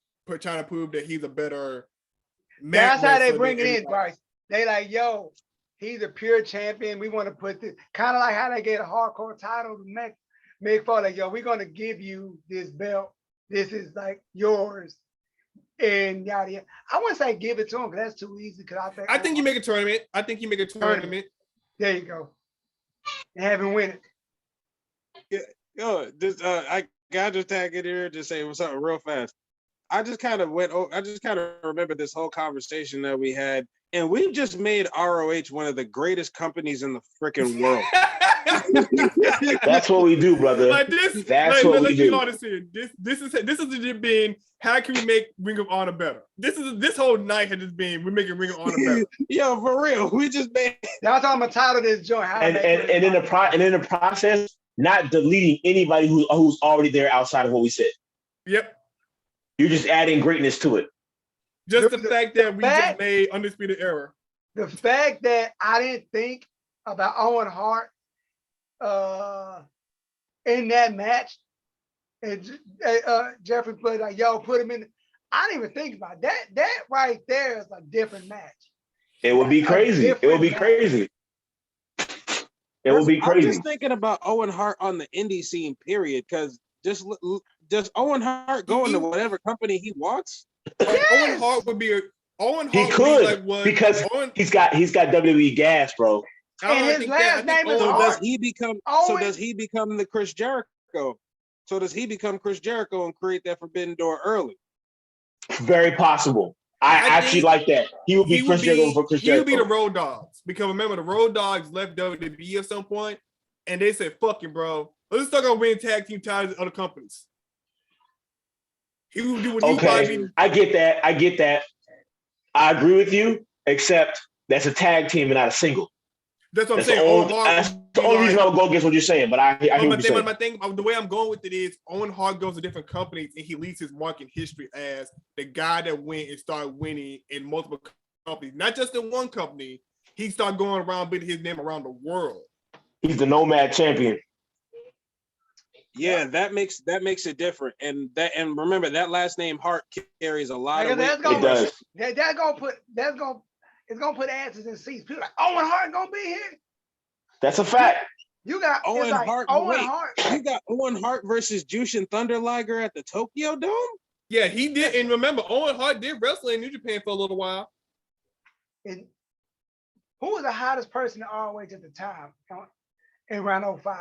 [SPEAKER 1] Trying to prove that he's a better
[SPEAKER 2] That's how they bring it in, Bryce. They like, yo, he's a pure champion. We want to put this kind of like how they get a hardcore title to Mick Foley. Like, yo, we're gonna give you this belt. This is like yours. And yada yada. I wouldn't say give it to him because that's too easy. Because I think
[SPEAKER 1] you make a tournament.
[SPEAKER 2] There you go. And have him win it.
[SPEAKER 3] Yeah, I got to tag it here to say something real fast. I just kind of remember this whole conversation that we had, and we've just made ROH one of the greatest companies in the freaking world.
[SPEAKER 4] That's what we do, brother.
[SPEAKER 1] Like this,
[SPEAKER 4] that's what we do.
[SPEAKER 1] This is just being, how can we make Ring of Honor better? This whole night has just been, we're making Ring of Honor better.
[SPEAKER 3] Yo, for real, we just made.
[SPEAKER 2] That's how I'm gonna title this joint.
[SPEAKER 4] And in the process, not deleting anybody who's already there outside of what we said.
[SPEAKER 1] Yep.
[SPEAKER 4] You're just adding greatness to it.
[SPEAKER 1] Just the fact that we just made Undisputed Era.
[SPEAKER 2] The fact that I didn't think about Owen Hart in that match, and Jeffrey played like, yo, put him in. I didn't even think about that. That right there is a different match.
[SPEAKER 4] It would be crazy. It would be crazy. It would be crazy.
[SPEAKER 3] I'm just thinking about Owen Hart on the indie scene, period, because just Owen Hart going to whatever company he wants.
[SPEAKER 1] Yes. Owen Hart would be
[SPEAKER 4] he could because he's got WWE gas, bro.
[SPEAKER 2] And his last name is Hart.
[SPEAKER 3] Does he become the Chris Jericho? So does he become Chris Jericho and create that Forbidden Door early?
[SPEAKER 4] Very possible. I actually like that. He would be Chris Jericho for Chris Jericho.
[SPEAKER 1] He would be the Road Dogs, because remember the Road Dogs left WWE at some point, and they said, "Fuck it, bro. Let's start on winning tag team titles at other companies." He would do what he wanted.
[SPEAKER 4] I get that. I agree with you, except that's a tag team and not a single.
[SPEAKER 1] That's what I'm saying.
[SPEAKER 4] That's the only reason I would go against what you're saying, but I hear what you're saying.
[SPEAKER 1] My thing, the way I'm going with it is Owen Hart goes to different companies and he leaves his mark in history as the guy that went and started winning in multiple companies, not just in one company. He started going around building his name around the world.
[SPEAKER 4] He's the Nomad champion.
[SPEAKER 3] Yeah, that makes it different, and remember that last name Hart carries a lot of weight.
[SPEAKER 4] It does.
[SPEAKER 2] It's gonna put asses in seats. People like Owen Hart gonna be here.
[SPEAKER 4] That's a fact.
[SPEAKER 2] You got
[SPEAKER 3] Owen Hart.
[SPEAKER 2] Hart.
[SPEAKER 3] You got Owen Hart versus Jushin Thunder Liger at the Tokyo Dome.
[SPEAKER 1] Yeah, he did. And remember, Owen Hart did wrestle in New Japan for a little while.
[SPEAKER 2] And who was the hottest person in ROH at the time in round 05?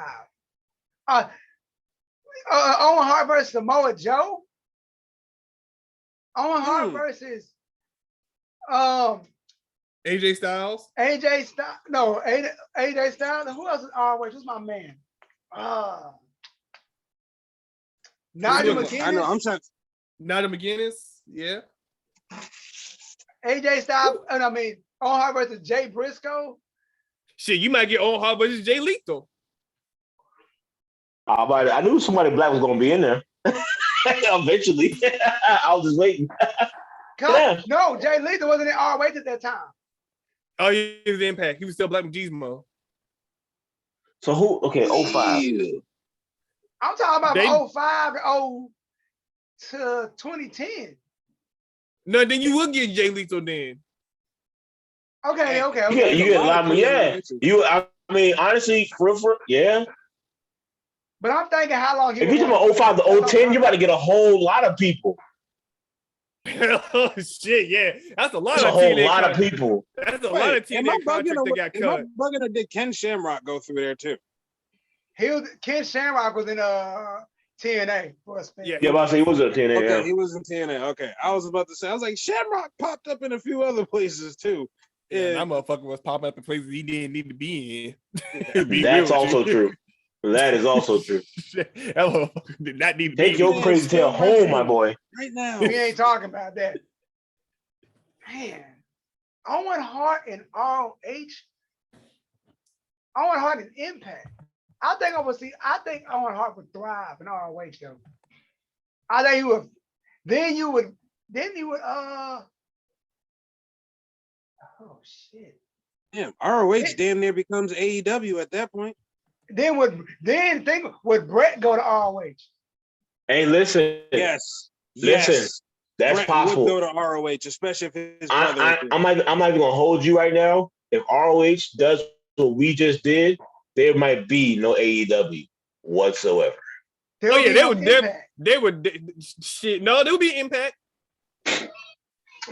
[SPEAKER 2] Owen Hart versus Samoa Joe. Owen Hart versus
[SPEAKER 1] AJ Styles.
[SPEAKER 2] AJ Styles. Who else is ROH? Who's my man? Nigel McGuinness.
[SPEAKER 3] I know. I'm trying.
[SPEAKER 1] Nigel McGuinness. Yeah.
[SPEAKER 2] AJ Styles. And I mean, Owen Hart versus Jay Briscoe.
[SPEAKER 1] Shit, you might get Owen Hart versus Jay Lethal.
[SPEAKER 4] I knew somebody black was gonna be in there eventually. I was just waiting. Yeah.
[SPEAKER 2] No, Jay Lethal wasn't in ROH at that time.
[SPEAKER 1] Oh, he was Impact. He was still Black Machismo.
[SPEAKER 4] So who? Okay, 05.
[SPEAKER 2] I'm talking about
[SPEAKER 1] They-
[SPEAKER 2] from 05 to 2010.
[SPEAKER 1] No, then you would get Jay Lethal then.
[SPEAKER 2] Okay.
[SPEAKER 4] You get a lot of, yeah. I mean, honestly, yeah.
[SPEAKER 2] But I'm thinking how long he
[SPEAKER 4] If you're talking about 05 to 010, you're about to get a whole lot of people.
[SPEAKER 1] Oh shit, yeah. That's a lot
[SPEAKER 4] That's a
[SPEAKER 1] of
[SPEAKER 4] whole
[SPEAKER 1] TNA
[SPEAKER 4] lot of
[SPEAKER 1] contracts.
[SPEAKER 4] people.
[SPEAKER 1] That's a lot of TNA contracts that got cut.
[SPEAKER 3] Bugging or did Ken Shamrock go through there too?
[SPEAKER 2] Ken Shamrock was in TNA for a spin.
[SPEAKER 1] Yeah,
[SPEAKER 4] Yeah, but I say he was a TNA.
[SPEAKER 3] Okay,
[SPEAKER 4] Yeah.
[SPEAKER 3] he was in TNA. Okay, I was about to say, I was like, Shamrock popped up in a few other places too.
[SPEAKER 1] Yeah,
[SPEAKER 3] Yeah,
[SPEAKER 1] that motherfucker was popping up in places he didn't need to be in. Be
[SPEAKER 4] That's
[SPEAKER 1] real with
[SPEAKER 4] also
[SPEAKER 1] you.
[SPEAKER 4] true. That is also true.
[SPEAKER 1] That motherfucker did not need to
[SPEAKER 4] Take
[SPEAKER 1] be
[SPEAKER 4] your
[SPEAKER 1] there.
[SPEAKER 4] crazy tail home, my boy.
[SPEAKER 3] right now.
[SPEAKER 2] We ain't talking about that. Man, Owen Hart and ROH. Owen Hart and Impact. I think Owen Hart would thrive in ROH though. I think he would. Then you would. Oh shit.
[SPEAKER 3] Damn, ROH damn near becomes AEW at that point.
[SPEAKER 2] Then think would Brett go to ROH?
[SPEAKER 4] Hey, listen.
[SPEAKER 3] Yes.
[SPEAKER 4] Listen.
[SPEAKER 3] Yes.
[SPEAKER 4] That's
[SPEAKER 3] Brett
[SPEAKER 4] possible.
[SPEAKER 3] would go to ROH, especially if his brother.
[SPEAKER 4] I'm not even gonna hold you right now. If ROH does what we just did, there might be no AEW whatsoever.
[SPEAKER 1] Oh yeah, they would shit. No, there would be Impact.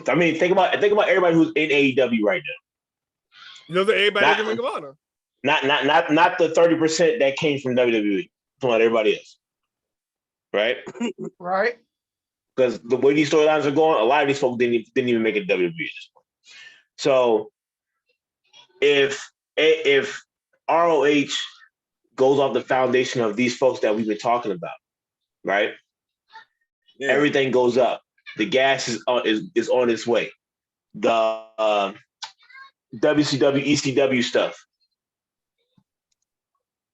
[SPEAKER 4] I mean, think about everybody who's in AEW right now.
[SPEAKER 1] Those are everybody in Ring of Honor.
[SPEAKER 4] Not the 30% that came from WWE. I'm talking about everybody else. Right?
[SPEAKER 2] Right.
[SPEAKER 4] Because the way these storylines are going, a lot of these folks didn't even make it WWE at this point. So if ROH goes off the foundation of these folks that we've been talking about, right? Yeah. Everything goes up. The gas is on its way. The WCW, ECW stuff.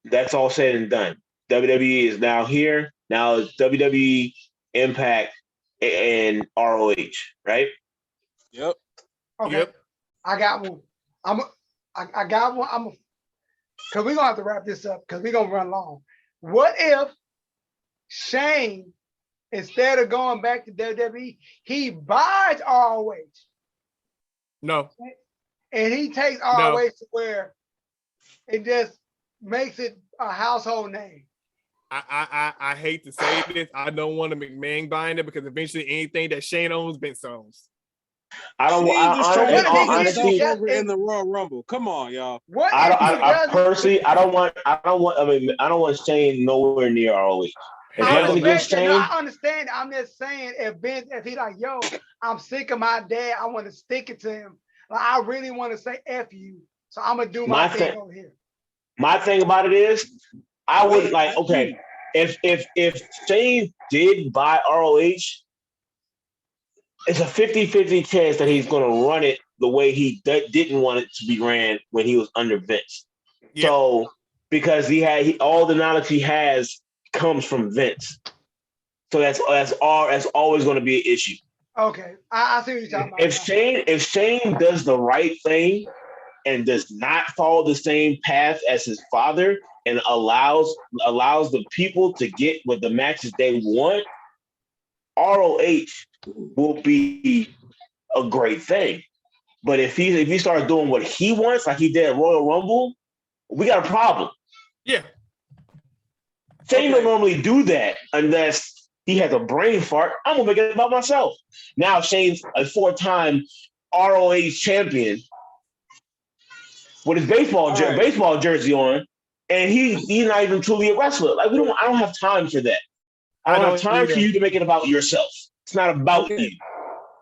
[SPEAKER 4] That's all said and done. WWE is now here. Now it's WWE, Impact, and ROH, right?
[SPEAKER 3] Yep.
[SPEAKER 2] Okay.
[SPEAKER 1] Yep.
[SPEAKER 2] I got one. I got one. Because we're going to have to wrap this up because we're going to run long. What if Shane, instead of going back to WWE, he buys ROH?
[SPEAKER 1] No.
[SPEAKER 2] And he takes ROH to where it just makes it a household name.
[SPEAKER 1] I hate to say this. I don't want a McMahon buying it because eventually anything that Shane owns, Vince owns.
[SPEAKER 4] I don't honestly
[SPEAKER 3] in the Royal Rumble. Come on, y'all.
[SPEAKER 4] I personally don't want Shane nowhere near ROH.
[SPEAKER 2] I understand. I'm just saying if he like, yo, I'm sick of my dad, I want to stick it to him. Like, I really want to say F you. So I'm gonna do my thing over here.
[SPEAKER 4] My thing about it is I would like, okay, if Shane did buy ROH, it's a 50-50 chance that he's going to run it the way he didn't want it to be ran when he was under Vince. Yep. So because all the knowledge he has comes from Vince. So that's always going to be an issue.
[SPEAKER 2] Okay, I see what you're talking about.
[SPEAKER 4] If Shane does the right thing and does not follow the same path as his father and allows the people to get what the matches they want, ROH will be a great thing. But if he starts doing what he wants, like he did at Royal Rumble, we got a problem.
[SPEAKER 1] Yeah.
[SPEAKER 4] Shane don't normally do that unless he has a brain fart. I'm gonna make it about myself. Now Shane's a 4-time ROH champion with his baseball jersey on, and he's not even truly a wrestler. Like I don't have time for that. I don't have time for you to make it about yourself. It's not about you.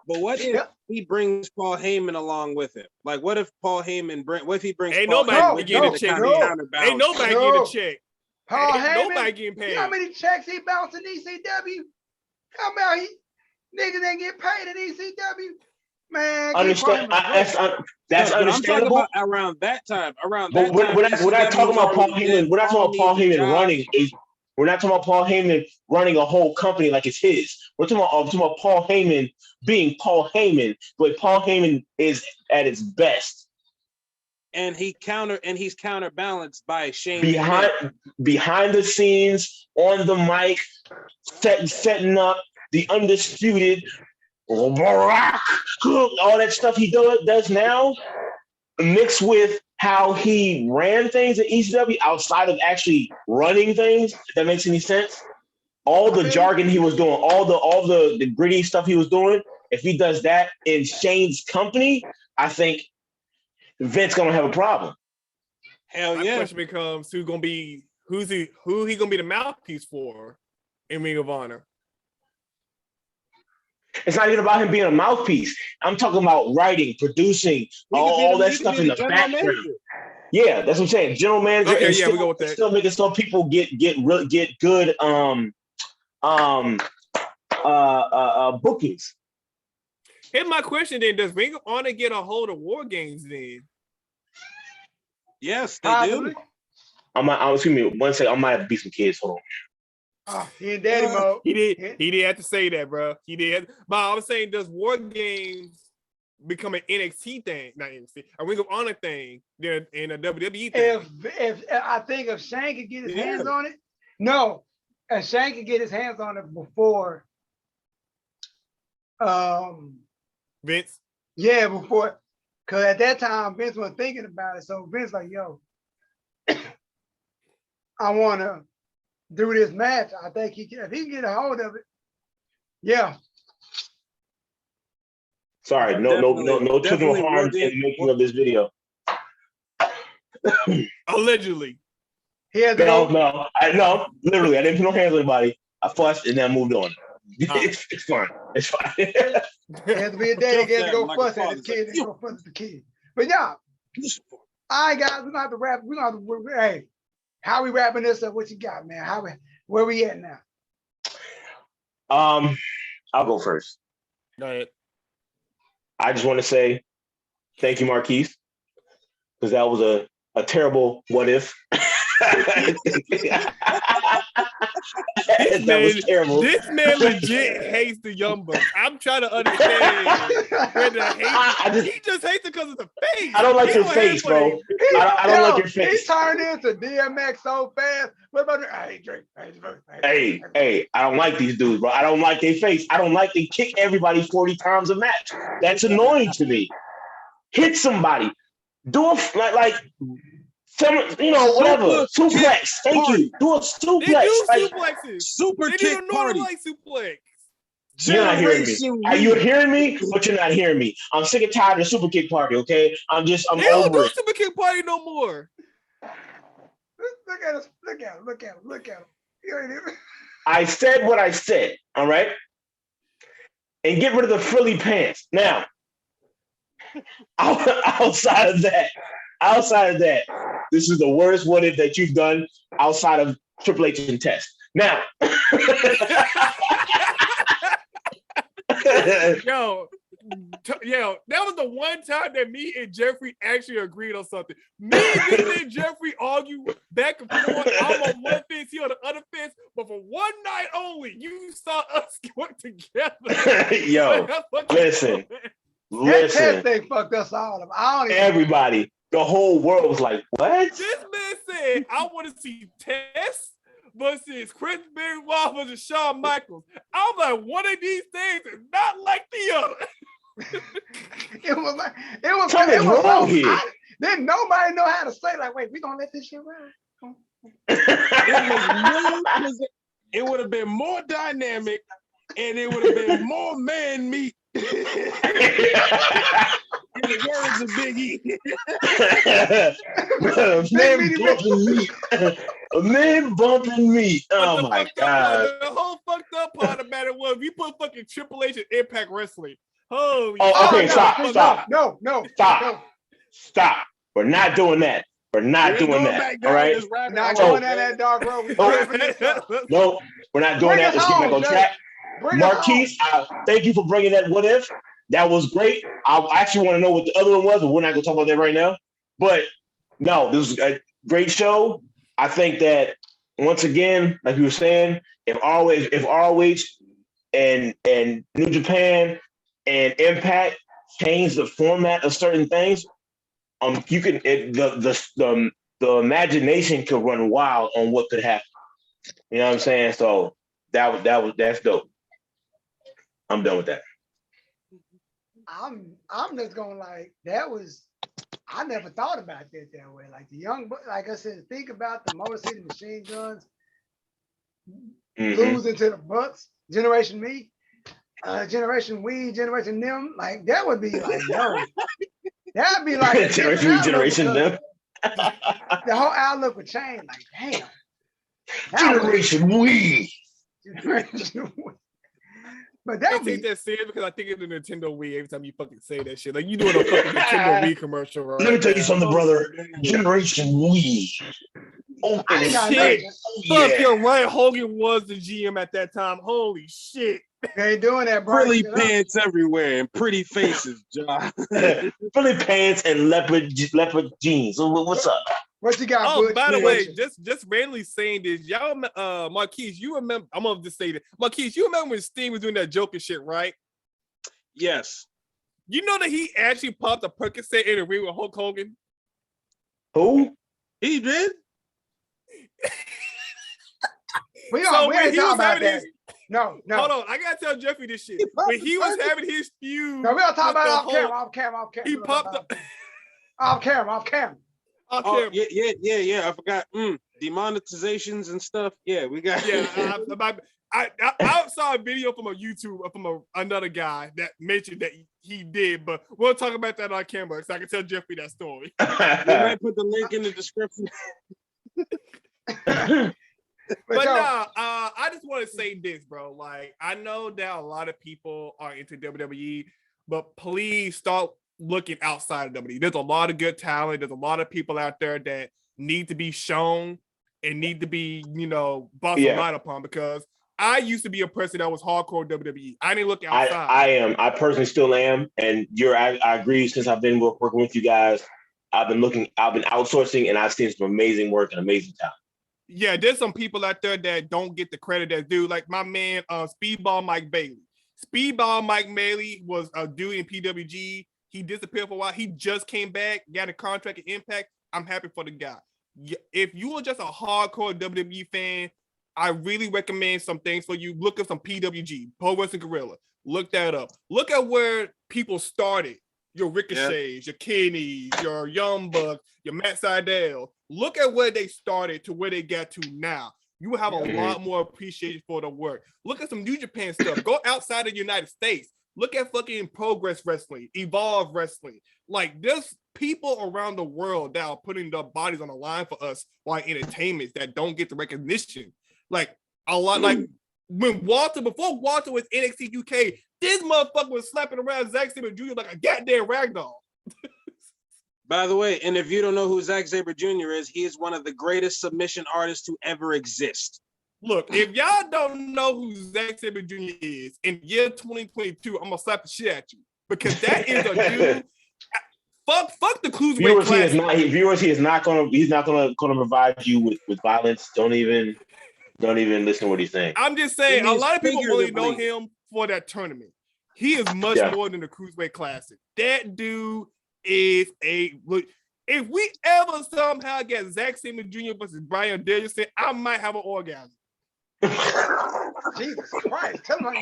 [SPEAKER 3] But what if he brings Paul Heyman along with him? Like, what if Paul Heyman what if he brings?
[SPEAKER 1] Ain't
[SPEAKER 3] Paul
[SPEAKER 1] nobody getting a check. Ain't nobody getting a check.
[SPEAKER 2] Paul Heyman,
[SPEAKER 1] nobody getting paid.
[SPEAKER 2] You know how many checks he bounced in ECW? How about niggas ain't get paid in ECW? Man,
[SPEAKER 4] that's understandable.
[SPEAKER 3] Around that time,
[SPEAKER 4] we're not talking about Paul Heyman. We're not talking about Paul Heyman running. We're not talking about Paul Heyman running a whole company like it's his. We're talking about Paul Heyman being Paul Heyman, but Paul Heyman is at its best.
[SPEAKER 3] And he's counterbalanced by Shane McMahon.
[SPEAKER 4] Behind the scenes, on the mic, setting up the undisputed Barack, all that stuff he does now, mixed with how he ran things at ECW outside of actually running things, if that makes any sense. All the jargon he was doing, all the gritty stuff he was doing, if he does that in Shane's company, I think Vince gonna have a problem.
[SPEAKER 3] Hell
[SPEAKER 1] My
[SPEAKER 3] yeah.
[SPEAKER 1] question becomes who he gonna be the mouthpiece for in Ring of Honor?
[SPEAKER 4] It's not even about him being a mouthpiece. I'm talking about writing, producing, all that stuff in the background. Manager. Yeah, that's what I'm saying. General manager.
[SPEAKER 1] Okay,
[SPEAKER 4] yeah,
[SPEAKER 1] we go with that.
[SPEAKER 4] Still making some people get good bookings.
[SPEAKER 1] Here's my question then: does Ring of Honor get a hold of War Games then?
[SPEAKER 3] Yes, they do.
[SPEAKER 4] Excuse me, one second. I might have to beat some kids. Hold on.
[SPEAKER 2] He in daddy mode.
[SPEAKER 1] He did have to say that, bro. He did. But I was saying, does War Games become an NXT thing, not NXT, a Ring of Honor thing, then in a WWE thing?
[SPEAKER 2] If I think if Shane could get his hands on it, no, if Shane could get his hands on it before,
[SPEAKER 1] Vince.
[SPEAKER 2] Yeah, before, because at that time Vince wasn't thinking about it. So Vince like, yo, I want to do this match. I think if he can get a hold of it, yeah.
[SPEAKER 4] Sorry, no children harmed in the making of this video.
[SPEAKER 1] Allegedly.
[SPEAKER 4] No, literally, I didn't put no hands on anybody. I fussed and then moved on. It's fine. It's fine.
[SPEAKER 2] It has to be a daddy gets to go fuss at his kid and go fuss at the kid. But yeah, all right, guys, we're gonna have to wrap. Hey, how we wrapping this up? What you got, man? Where we at now?
[SPEAKER 4] I'll go first.
[SPEAKER 1] Go ahead.
[SPEAKER 4] I just want to say thank you, Marquise, because that was a terrible what if. Was terrible.
[SPEAKER 1] This man legit hates the Young Bucks. I'm trying to understand where the hate. He just hates it because of the face.
[SPEAKER 4] I don't like your face, bro. I don't like your face.
[SPEAKER 2] He turned into DMX so fast. What about Drake?
[SPEAKER 4] Hey, I don't like these dudes, bro. I don't like their face. I don't like they kick everybody 40 times a match. That's annoying to me. Hit somebody. Do a like whatever. Suplex. Thank you. Do a suplex.
[SPEAKER 1] They do suplexes.
[SPEAKER 3] Super kick party.
[SPEAKER 1] Like suplex.
[SPEAKER 4] You're not hearing me. Are you hearing me? But you're not hearing me. I'm sick and tired of the super kick party, okay? I'm
[SPEAKER 1] they
[SPEAKER 4] over
[SPEAKER 1] don't do
[SPEAKER 4] it.
[SPEAKER 1] Super kick party no more.
[SPEAKER 2] Look at us. Look at him. You ain't even...
[SPEAKER 4] I said what I said, all right? And get rid of the frilly pants. Now, outside of that, this is the worst what if that you've done outside of Triple H and Test. Now,
[SPEAKER 1] yo, that was the one time that me and Jeffrey actually agreed on something. Me and Jeffrey argue back and forth. I'm on one fence, he on the other fence, but for one night only, you saw us work together.
[SPEAKER 4] Yo, listen.
[SPEAKER 2] That Test thing fucked us all up.
[SPEAKER 4] Everybody, the whole world was like, what?
[SPEAKER 1] This man said, I want to see Test versus Chris Benoit versus Shawn Michaels. I'm like, one of these things is not like the other.
[SPEAKER 2] It was wrong here. Then nobody know how to say, like, wait, we gonna let this shit ride.
[SPEAKER 3] It would have been more dynamic and it would have been more man meat. In the words of Big E.
[SPEAKER 4] Man bumping meat. Oh my God.
[SPEAKER 1] The whole fucked up part about it was we put fucking Triple H in Impact Wrestling.
[SPEAKER 4] Okay, stop.
[SPEAKER 2] No.
[SPEAKER 4] Stop. We're not doing that. We're not doing that. All right?
[SPEAKER 2] Not going down that dark road.
[SPEAKER 4] No, we're not doing that. Let's get back on track. Marquise, thank you for bringing that what if. That was great. I actually want to know what the other one was, but we're not going to talk about that right now. But no, this was a great show. I think that once again, like you were saying, if ROH and New Japan and Impact change the format of certain things, you can the imagination could run wild on what could happen. You know what I'm saying? So that's dope. I'm done with that.
[SPEAKER 2] I'm just going like that was. I never thought about that way. Like the young, like I said, think about the Motor City Machine Guns losing to the Bucks, Generation Me, Generation We, Generation Them. Like that would be like, yo, that'd be like
[SPEAKER 4] Generation Me, Generation Them.
[SPEAKER 2] The whole outlook would change. Like, damn.
[SPEAKER 4] Generation We.
[SPEAKER 2] Generation We. But
[SPEAKER 1] I take that serious because I think of the Nintendo Wii every time you fucking say that shit. Like you doing a fucking Nintendo Wii commercial, right?
[SPEAKER 4] Let me tell you something, brother. Generation Wii.
[SPEAKER 1] Oh shit! Fuck, you're right. Hogan was the GM at that time. Holy shit!
[SPEAKER 2] They ain't doing that, bro.
[SPEAKER 3] Pretty pants everywhere and pretty faces, John.
[SPEAKER 4] Pretty pants and leopard jeans. What's up?
[SPEAKER 2] What you got?
[SPEAKER 1] Oh, by the way, just randomly saying this, y'all, Marquise, you remember? I'm gonna just say that, Marquise, you remember when Sting was doing that Joker shit, right?
[SPEAKER 3] Yes.
[SPEAKER 1] You know that he actually popped a Percocet in a ring with Hulk Hogan.
[SPEAKER 4] Who?
[SPEAKER 3] He did.
[SPEAKER 2] We ain't talking about that. No.
[SPEAKER 1] Hold on, I gotta tell Jeffrey this shit. When he was having his feud,
[SPEAKER 2] no, we don't talk about it off camera.
[SPEAKER 1] He popped up
[SPEAKER 2] off camera.
[SPEAKER 3] Oh, yeah. I forgot. Demonetizations and stuff. Yeah, we got.
[SPEAKER 1] Yeah, I saw a video from a YouTube from another guy that mentioned that he did, but we'll talk about that on camera so I can tell Jeffrey that story.
[SPEAKER 3] We might put the link in the description.
[SPEAKER 1] But I just want to say this, bro. Like, I know that a lot of people are into WWE, but please start looking outside of WWE. There's a lot of good talent. There's a lot of people out there that need to be shown and need to be, bossed light upon, because I used to be a person that was hardcore WWE. I didn't look outside.
[SPEAKER 4] I personally still am. And I agree. Since I've been working with you guys, I've been outsourcing, and I've seen some amazing work and amazing talent.
[SPEAKER 1] Yeah, there's some people out there that don't get the credit that's due. Like my man, Speedball Mike Bailey. Speedball Mike Bailey was a dude in PWG. He disappeared for a while. He just came back, got a contract at Impact. I'm happy for the guy. If you are just a hardcore WWE fan, I really recommend some things for you. Look at some PWG, Pro Wrestling Guerrilla. Look that up. Look at where people started. Your Ricochets, your Kenny's, your Young Bucks, your Matt Sydal. Look at where they started to where they got to now. You will have a lot more appreciation for the work. Look at some New Japan stuff. Go outside of the United States. Look at fucking Progress Wrestling, Evolve Wrestling. Like, there's people around the world that are putting their bodies on the line for us while entertainments that don't get the recognition. Like, a lot, like before Walter was NXT UK, this motherfucker was slapping around Zack Sabre Jr. like a goddamn ragdoll.
[SPEAKER 3] By the way, and if you don't know who Zack Sabre Jr. is, he is one of the greatest submission artists to ever exist.
[SPEAKER 1] Look, if y'all don't know who Zack Sabre Jr. is, in year 2022, I'm gonna slap the shit at you, because that is a dude. Fuck the Cruiserweight Classic.
[SPEAKER 4] Viewers, he's not gonna provide you with violence. Don't even listen to what he's saying.
[SPEAKER 1] I'm just saying, a lot of people only know him for that tournament. He is much more than the Cruiserweight Classic. That dude is look. If we ever somehow get Zack Sabre Jr. versus Bryan Danielson, I might have an orgasm.
[SPEAKER 2] Jesus Christ! Come on,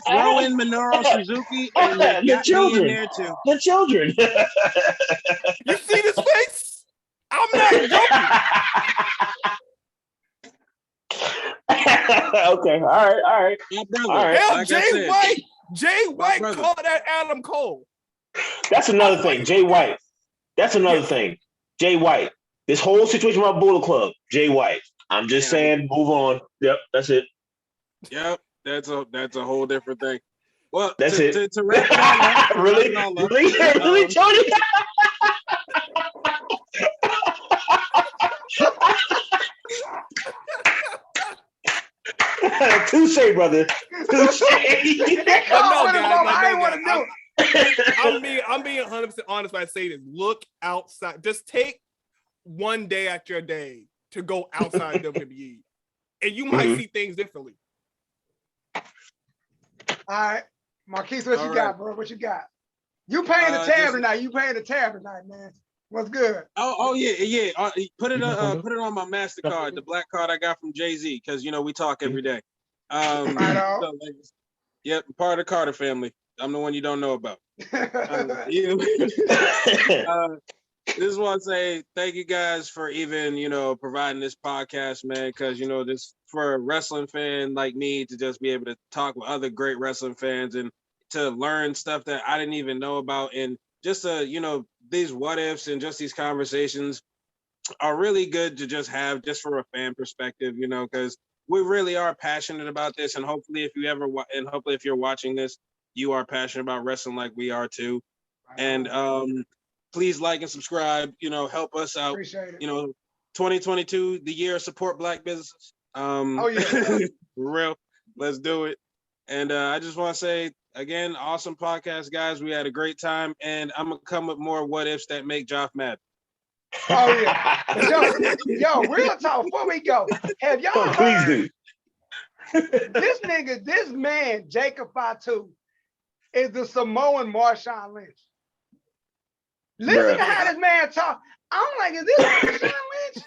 [SPEAKER 3] throw in Minoru Suzuki and the children in there too.
[SPEAKER 4] The children.
[SPEAKER 1] You see this face? I'm not joking.
[SPEAKER 4] Okay, all right.
[SPEAKER 1] Hell, like Jay White called that Adam Cole.
[SPEAKER 4] That's another thing. Jay White. That's another thing. Jay White. This whole situation about Bullet Club. Jay White. I'm just saying, move on. Yep, that's it.
[SPEAKER 3] Yep, that's a whole different thing. Well,
[SPEAKER 4] that's it.
[SPEAKER 3] To wrap it all up,
[SPEAKER 4] really, Tony? Touche, brother. Touche.
[SPEAKER 2] I want to know.
[SPEAKER 1] I'm being 100% honest when I say this. Look outside. Just take one day out your day to go outside WWE, and you might see things differently.
[SPEAKER 2] All right, Marquise, what
[SPEAKER 3] All
[SPEAKER 2] you
[SPEAKER 3] right.
[SPEAKER 2] got, bro? What you got? You paying the tab
[SPEAKER 3] just-
[SPEAKER 2] tonight? You paying the tab tonight, man? What's good?
[SPEAKER 3] Oh yeah. Put it on my MasterCard, the black card I got from Jay-Z, because we talk every day.
[SPEAKER 2] Right on.
[SPEAKER 3] So, yep, part of the Carter family. I'm the one you don't know about. Just want to say thank you guys for even providing this podcast, man, because this for a wrestling fan like me to just be able to talk with other great wrestling fans and to learn stuff that I didn't even know about, and just these what ifs and just these conversations are really good to just have just for a fan perspective, because we really are passionate about this, and hopefully if you're watching this, you are passionate about wrestling like we are too. And please like and subscribe, help us out.
[SPEAKER 2] Appreciate it.
[SPEAKER 3] 2022, the year of support Black businesses.
[SPEAKER 2] Oh yeah.
[SPEAKER 3] Real, let's do it. And I just want to say again, awesome podcast, guys. We had a great time, and I'm gonna come with more what ifs that make Joff mad.
[SPEAKER 2] Oh yeah. Yo, real talk before we go. Have y'all heard this man, Jacob Fatu, is the Samoan Marshawn Lynch. Listen to how this man talk. I'm like, is this Marshawn Lynch?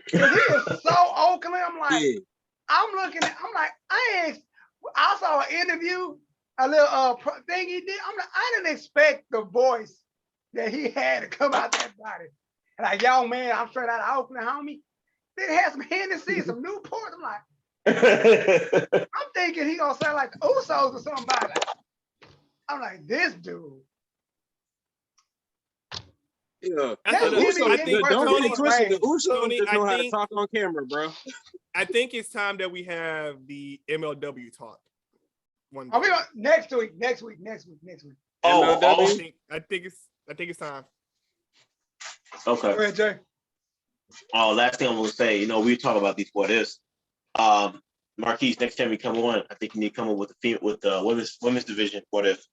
[SPEAKER 2] Because he is so Oakland. I'm like, I saw an interview, a little thing he did. I'm like, I didn't expect the voice that he had to come out that body. And like, yo, man, I'm straight out of Oakland, homie. Then it had some Hennessy, some Newport. I'm like, I'm thinking he gonna sound like the Usos or somebody. I'm like, this dude.
[SPEAKER 3] Yeah,
[SPEAKER 2] Don't get
[SPEAKER 3] it twisted. The Usos just know how to talk on camera, bro.
[SPEAKER 1] I think it's time that we have the MLW talk.
[SPEAKER 2] Are we on next week?
[SPEAKER 1] Oh, I think it's time.
[SPEAKER 4] Okay.
[SPEAKER 2] Go ahead, Jay.
[SPEAKER 4] Oh, last thing I'm gonna say, we talk about these what ifs. Marquise, next time you come on, I think you need to come up with the women's division what if.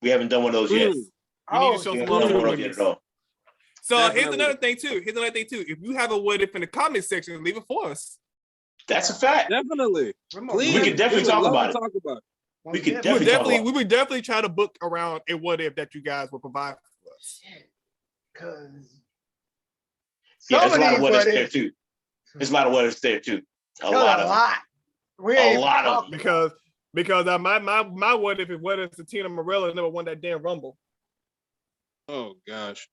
[SPEAKER 4] We haven't done one of those yet.
[SPEAKER 1] You need to show some love to the women. So
[SPEAKER 3] Definitely.
[SPEAKER 1] here's another thing too. If you have a what if in the comment section, leave it for us.
[SPEAKER 4] That's a fact.
[SPEAKER 3] Definitely.
[SPEAKER 4] Please. We can definitely talk about it. We
[SPEAKER 1] would definitely try to book around a what if that you guys will provide for us.
[SPEAKER 2] Because
[SPEAKER 4] there's a lot of what ifs there too. There's a lot of what ifs there too. A lot of them. Because my what if Tina Morella never won that damn Rumble.
[SPEAKER 3] Oh gosh.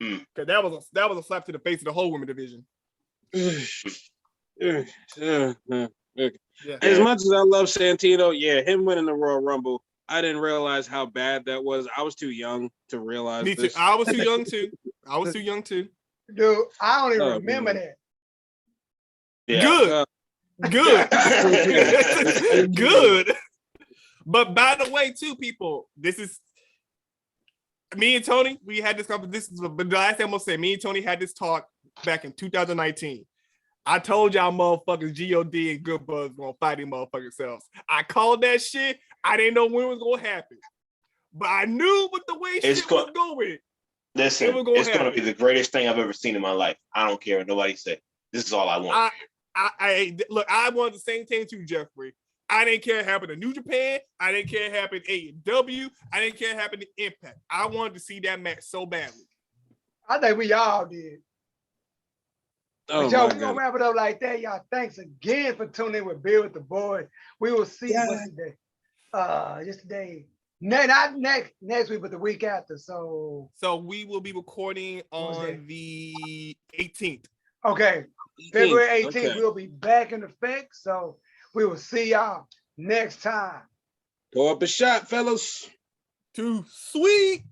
[SPEAKER 1] Because that was a slap to the face of the whole women division.
[SPEAKER 3] As much as I love Santino, him winning the Royal Rumble, I didn't realize how bad that was. I was too young to realize.
[SPEAKER 1] Me too.
[SPEAKER 3] This.
[SPEAKER 1] I was too young too.
[SPEAKER 2] Dude, I don't even remember that.
[SPEAKER 1] Yeah. Good. Good. But by the way, too, people, this is me and Tony. We had this conversation. This is the last thing I'm gonna say. Me and Tony had this talk back in 2019. I told y'all motherfuckers GOD and Good Buzz gonna fight these motherfucking selves. I called that shit. I didn't know when it was gonna happen, but I knew with the way shit was going.
[SPEAKER 4] Listen, it's gonna be the greatest thing I've ever seen in my life. I don't care what nobody say. This is all I want.
[SPEAKER 1] Look, I wanted the same thing too, Jeffrey. I didn't care it happened to New Japan. I didn't care it happened to AEW. I didn't care it happened to Impact. I wanted to see that match so badly.
[SPEAKER 2] I think we all did. But yo, we're gonna wrap it up like that. Y'all, thanks again for tuning in with Bill with the Boys. We will see what's today. Just today. Not next week, but the week after. So
[SPEAKER 1] we will be recording on the 18th.
[SPEAKER 2] Okay. February 18th, we'll be back in effect. So we will see y'all next time.
[SPEAKER 3] Go up a shot, fellas.
[SPEAKER 1] Too sweet.